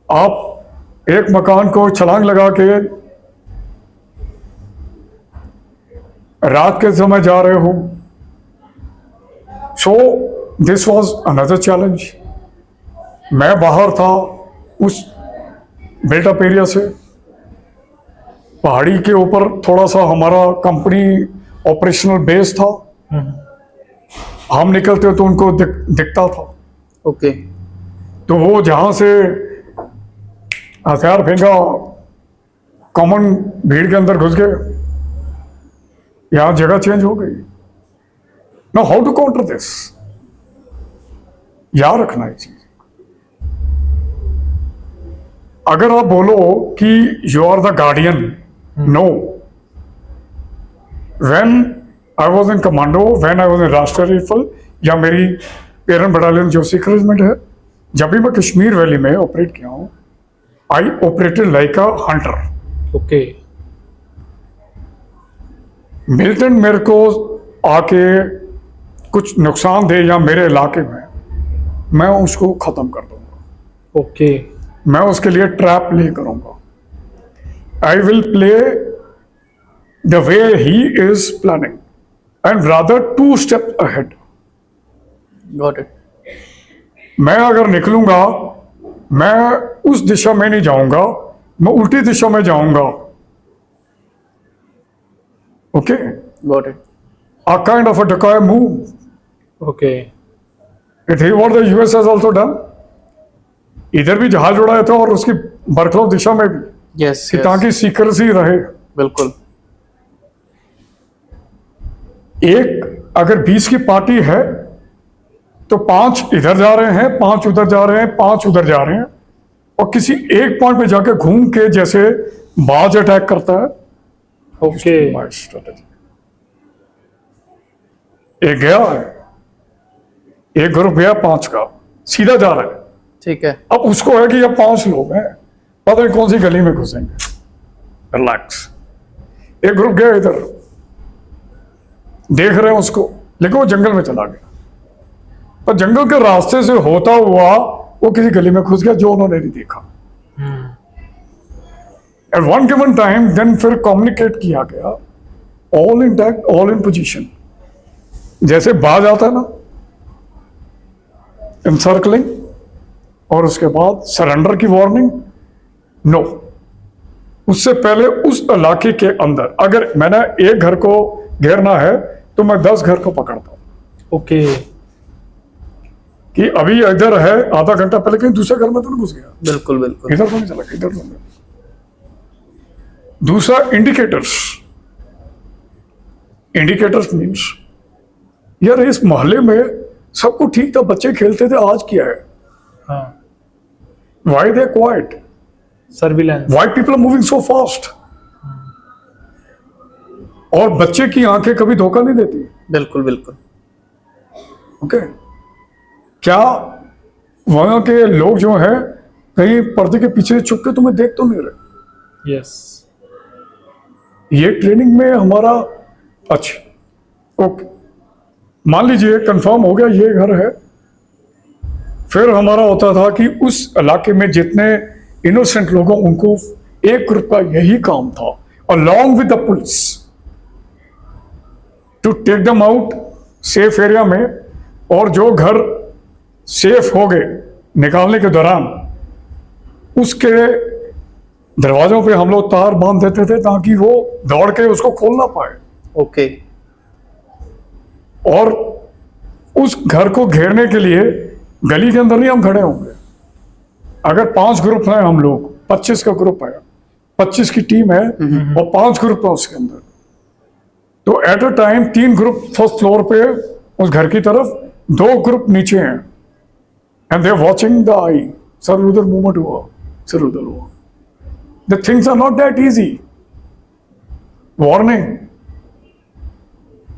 आप एक मकान को छलांग लगा के रात के समय जा रहे हो. So this was another challenge. मैं बाहर था उस बिल्टअप एरिया से, पहाड़ी के ऊपर थोड़ा सा हमारा कंपनी ऑपरेशनल बेस था. हम निकलते तो उनको दिखता था. ओके. तो वो जहां से हथियार फेंका, कॉमन भीड़ के अंदर घुस गए, यहां जगह चेंज हो गई. Now how to counter this, याद रखना है चीज. अगर आप बोलो कि you are the guardian, no. When I was in commando, when I was in Rashtriya rifle या मेरी पेरेंट बटालियन जो सिख रेजिमेंट है, जब भी मैं कश्मीर वैली में ऑपरेट किया हूं, I operated like a hunter. Okay. Militant मेरे को आके कुछ नुकसान दे या मेरे इलाके में, मैं उसको खत्म कर दूंगा. ओके. मैं उसके लिए ट्रैप प्ले करूंगा. I will play the way he is planning and rather 2 step ahead. Got it. मैं अगर निकलूंगा, मैं उस दिशा में नहीं जाऊंगा, मैं उल्टी दिशा में जाऊंगा. Okay. Got it. A kind of a decoy move. Okay. It is what the US has also done. इधर भी जहाज उड़ाया था और उसकी बरखलाव दिशा में भी, यस. कि ताकि सीक्रेसी रहे. बिल्कुल. एक अगर 20 की पार्टी है तो 5 इधर जा रहे हैं, 5 उधर जा रहे हैं, 5 उधर जा रहे हैं, और किसी एक पॉइंट पे जाके घूम के जैसे बाज अटैक करता है. ओके. My strategy. एक गया है, एक ग्रुप गया 5 का, सीधा जा रहा है. ठीक है. अब उसको है कि ये 5 लोग हैं, पता नहीं कौन सी गली में घुसेंगे. रिलैक्स. एक ग्रुप गया इधर, देख रहे हैं उसको, लेकिन वो जंगल में चला गया. पर जंगल के रास्ते से होता हुआ वो किसी गली में घुस गया जो उन्होंने नहीं देखा. At one given time then फिर कम्युनिकेट किया गया, all intact, all in position. जैसे बाज आता है ना, इंसर्कलिंग, और उसके बाद सरेंडर की वार्निंग, नो। उससे पहले उस इलाके के अंदर अगर मैंने एक घर को घेरना है तो मैं 10 घर को पकड़ता हूं ओके। कि अभी इधर है, आधा घंटा पहले कहीं दूसरे घर में तो नहीं घुस गया, बिल्कुल बिल्कुल। इधर तो नहीं चला, इधर तो नहीं। दूसरा इंडिकेटर्स। इंडिकेटर्स मीन्स यार इस मोहल्ले में सबको ठीक था, बच्चे खेलते थे, आज क्या है? हाँ, why they quiet? Surveillance. Why people are moving so fast? और बच्चे की आंखें कभी धोखा नहीं देती। बिल्कुल बिल्कुल। ओके, क्या वहां के लोग जो है कहीं पर्दे के पीछे छुप के तुम्हें देख तो नहीं रहे? यस। ये ट्रेनिंग में हमारा, अच्छा ओके, मान लीजिए कंफर्म हो गया ये घर है, फिर हमारा होता था कि उस इलाके में जितने इनोसेंट लोगों, उनको एक ग्रुप का यही काम था, along with the police, to take them out safe area में। और जो घर सेफ हो गए निकालने के दौरान, उसके दरवाजों पे हम लोग तार बांध देते थे ताकि वो दौड़ के उसको खोल ना पाए। ओके। और उस घर को घेरने के लिए गली के अंदर नहीं हम खड़े होंगे। अगर 5 ग्रुप हैं हम लोग, 25 का ग्रुप है, 25 की टीम है और 5 ग्रुप है उसके अंदर, तो at a time 3 group first floor पे उस घर की तरफ, 2 ग्रुप नीचे हैं, and they are watching the eye. Sir उधर मूवमेंट हुआ, सर उधर हुआ। The things are not that easy. Warning,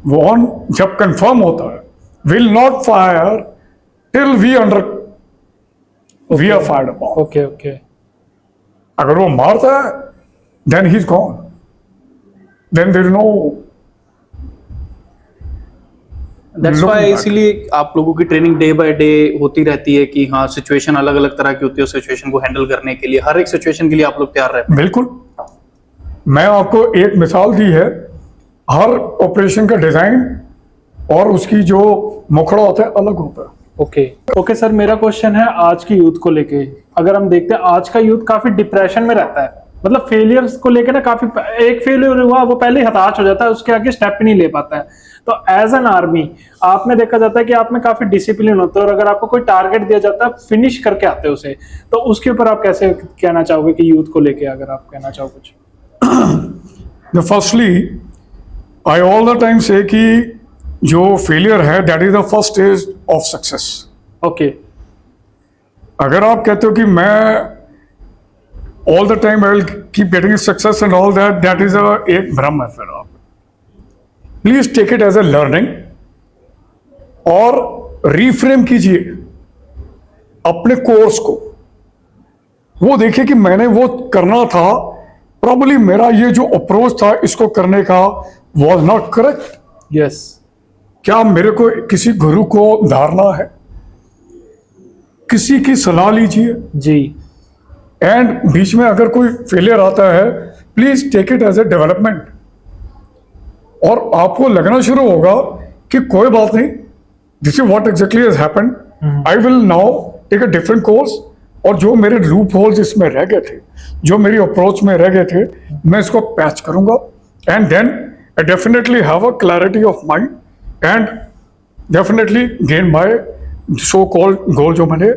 warn जब कंफर्म होता है, will not fire till we are fired upon. Okay okay. अगर वो मारता है then he is gone, then there is no. That's why इसीलिए आप लोगों की ट्रेनिंग डे बाय डे होती रहती है कि हाँ, सिचुएशन अलग अलग तरह की होती है, सिचुएशन को हैंडल करने के लिए, हर एक सिचुएशन के लिए आप लोग तैयार रहते हैं। बिल्कुल। मैं आपको एक मिसाल दी है, हर ऑपरेशन का डिजाइन और उसकी जो मुखड़ा होता है अलग होता है। ओके ओके सर, मेरा क्वेश्चन है आज की यूथ को लेके। अगर हम देखते हैं आज का यूथ काफी डिप्रेशन में रहता है, मतलब फेलियर्स को लेके ना, काफी एक फेलियर हुआ वो पहले ही हताश हो जाता है, उसके आगे स्टेप ही नहीं ले पाता है। तो एज एन आर्मी आप में देखा जाता है कि आप में काफी डिसिप्लिन होता है, और अगर आपको कोई टारगेट दिया जाता है फिनिश करके आते हैं उसे, तो उसके ऊपर आप कैसे कहना चाहोगे कि यूथ को लेके, अगर आप कहना चाहो कुछ? Firstly I all the time से कि जो फेलियर है that is the first stage of success. Okay. अगर आप कहते हो कि मैं all the time I will keep getting success and all that, that is एक भ्रम है। फिर आप please take it as a learning और रीफ्रेम कीजिए अपने कोर्स को। वो देखिए कि मैंने वो करना था, प्रॉब्ली मेरा ये जो अप्रोच था इसको करने का वॉज नॉट करेक्ट। यस। क्या मेरे को किसी गुरु को धारना है? किसी की सलाह लीजिए। जी। एंड बीच में अगर कोई फेलियर आता है, please take it as a development. और आपको लगना शुरू होगा कि कोई बात नहीं, this is what exactly has happened, I will now take a different course. और जो मेरे लूप होल्स इसमें रह गए थे, जो मेरी अप्रोच में रह गए थे, मैं इसको पैच करूंगा। And then I definitely have a clarity of mind and definitely gain my so called goal जो मैंने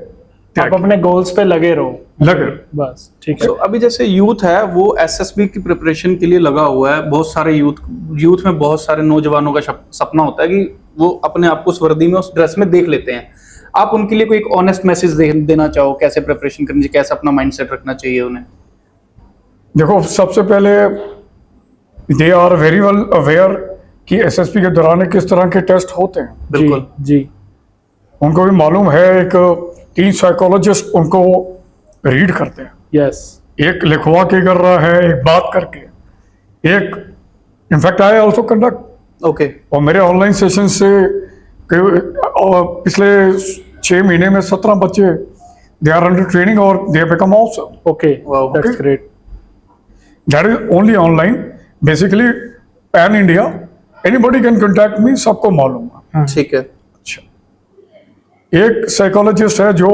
आप अपने गोल्स पे लगे रहो, लगे। बस ठीक है। तो अभी जैसे यूथ है वो एसएसबी की प्रिपरेशन के लिए लगा हुआ है, बहुत सारे यूथ में बहुत सारे नौजवानों का सपना होता है कि वो अपने आप को उस वर्दी में, उस ड्रेस में देख लेते हैं। आप उनके लिए कोई एक ऑनेस्ट मैसेज देना चाहो, कैसे प्रिपरेशन करनी चाहिए, कैसे अपना माइंडसेट रखना चाहिए उन्हें? देखो, सबसे पहले they are very well aware कि एसएसपी के दौरान किस तरह के टेस्ट होते हैं। बिल्कुल जी। उनको भी मालूम है, एक 3 साइकोलॉजिस्ट उनको रीड करते हैं। यस। एक लिखवा के कर रहा है, एक बात करके, एक in fact I also conduct. Okay. और मेरे ऑनलाइन सेशन से पिछले 6 महीने में 17 बच्चे दे आर अंडर ट्रेनिंग और they become officer. Okay, that's great. That is only online, basically pan India, anybody can contact me, सबको मालूम है। ठीक है। अच्छा, एक साइकोलॉजिस्ट है जो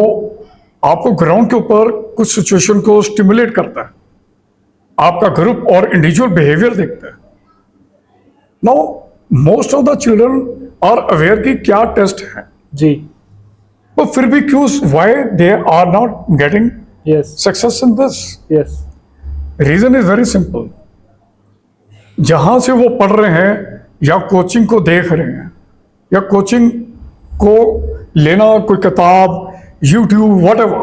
आपको ग्राउंड के ऊपर कुछ सिचुएशन को स्टिमुलेट करता है, आपका ग्रुप और इंडिविजुअल बिहेवियर देखता है। Now most of the children are aware कि क्या टेस्ट है, जी, तो फिर भी क्यों, why they are not getting yes success in this? Yes, reason is very simple. जहां से वो पढ़ रहे हैं या कोचिंग को देख रहे हैं या कोचिंग को लेना, कोई किताब, YouTube, whatever,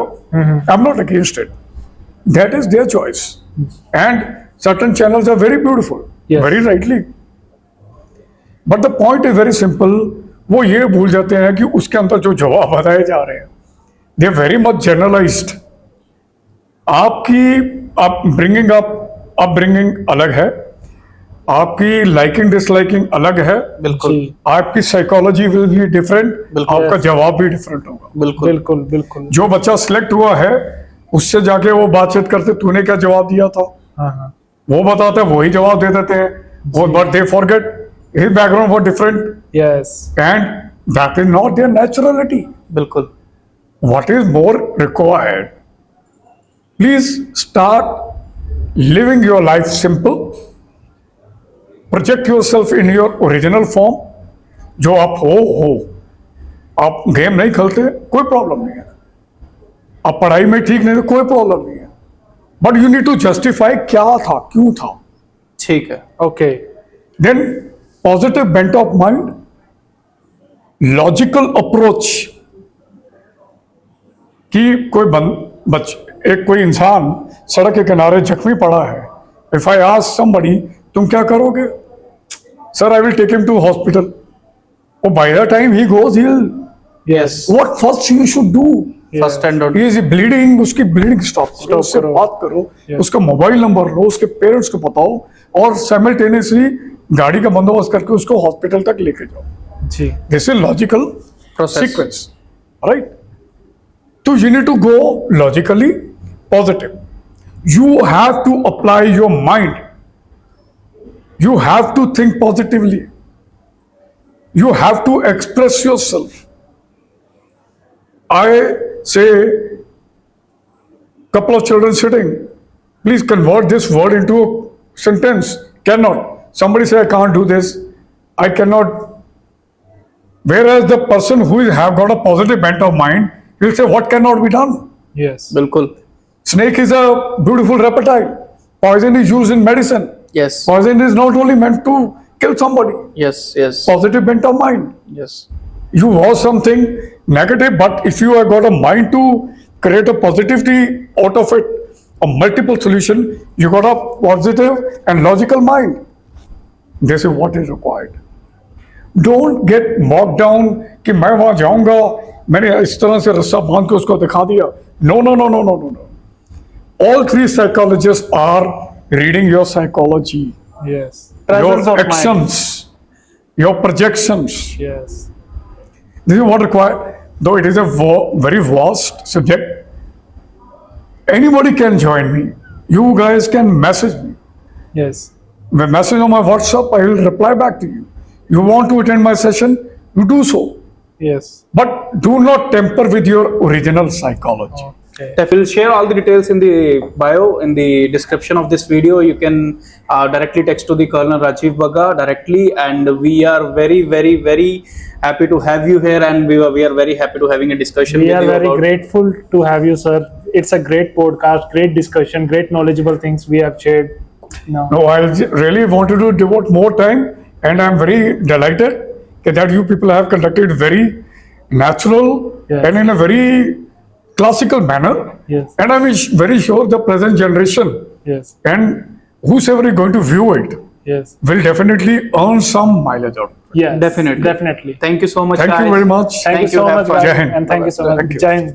I'm not against it. That is their choice. And certain channels are very beautiful, Yes. very rightly. But the point is very simple. वो ये भूल जाते हैं कि उसके अंदर जो जवाब बताए जा रहे हैं, they are very much generalized. आपकी अपब्रिंगिंग अलग है, आपकी लाइकिंग डिसलाइकिंग अलग है, बिल्कुल जी, आपकी साइकोलॉजी विल बी डिफरेंट, बिल्कुल। आपका जवाब भी डिफरेंट होगा। बिल्कुल बिल्कुल बिल्कुल, जो बच्चा सिलेक्ट हुआ है उससे जाके वो बातचीत करते, तूने क्या जवाब दिया था, हाँ हाँ, वो बताते हैं, वही जवाब दे देते हैं, वो but they forget his background for different yes, and that is not their naturality. बिल्कुल What is more required? Please start living your life simple. Project yourself in your original form. जो आप हो। आप गेम नहीं खेलते, कोई problem नहीं है। आप पढ़ाई में ठीक नहीं, कोई प्रॉब्लम नहीं है। But you need to justify क्या था, क्यों था। ठीक है। Okay, then positive bent of mind, logical approach कि कोई इंसान सड़क के किनारे जख्मी पड़ा है, इफ आई आस्क समबडी तुम क्या करोगे, sir I will take him to hospital, और by the time he goes he will, yes, what first you should do, first and he is bleeding, उसकी ब्लीडिंग स्टॉप करो, उससे करो। बात करो, Yes. उसका मोबाइल नंबर लो, उसके पेरेंट्स को बताओ, और साइमल्टेनियसली गाड़ी का बंदोबस्त करके उसको हॉस्पिटल तक लेके जाओ। जी, This is logical Process. sequence, right? So you need to go logically positive. You have to apply your mind. You have to think positively. You have to express yourself. I say, couple of children sitting, please convert this word into a sentence. Cannot. Somebody say, I can't do this. I cannot. Whereas the person who have got a positive bent of mind, he'll say, what cannot be done? Yes, बिल्कुल, Snake is a beautiful reptile. Poison is used in medicine. Yes, Poison is not only meant to kill somebody. Yes, yes, Positive bent of mind. Yes, You was something negative, but if you have got a mind to create a positivity out of it, a multiple solution, you got a positive and logical mind. This is what is required. Don't get mocked down कि मैं वहां जाऊंगा, मैंने इस तरह से रस्सा बांध के उसको दिखा दिया। No, no, no, no, no, no, no. All three psychologists are reading your psychology, yes, your actions, your projections. Yes, This is what required. Though it is a very vast subject, anybody can join me. You guys can message me. Yes, Message on my WhatsApp, I will reply back to you. You want to attend my session, you do so. Yes, But do not tamper with your original psychology. Okay, We'll share all the details in the bio, in the description of this video. You can directly text to the Colonel Rajiv Bagga directly, and we are very, very, very happy to have you here, and we are very happy to having a discussion we with are you very about. grateful to have you, sir. It's a great podcast, great discussion, great knowledgeable things we have shared now. No, I really wanted to devote more time, and I'm very delighted that you people have conducted very natural Yeah. and in a very classical manner. Yes, And I'm very sure the present generation yes, and whosoever is going to view it yes, will definitely earn some mileage out of it. yes, Definitely. definitely. Thank you so much. Thank you guys. very much. Thank you so Have much, fun. guys, Jai Hind. and thank you so much. Thank you. Jai Hind.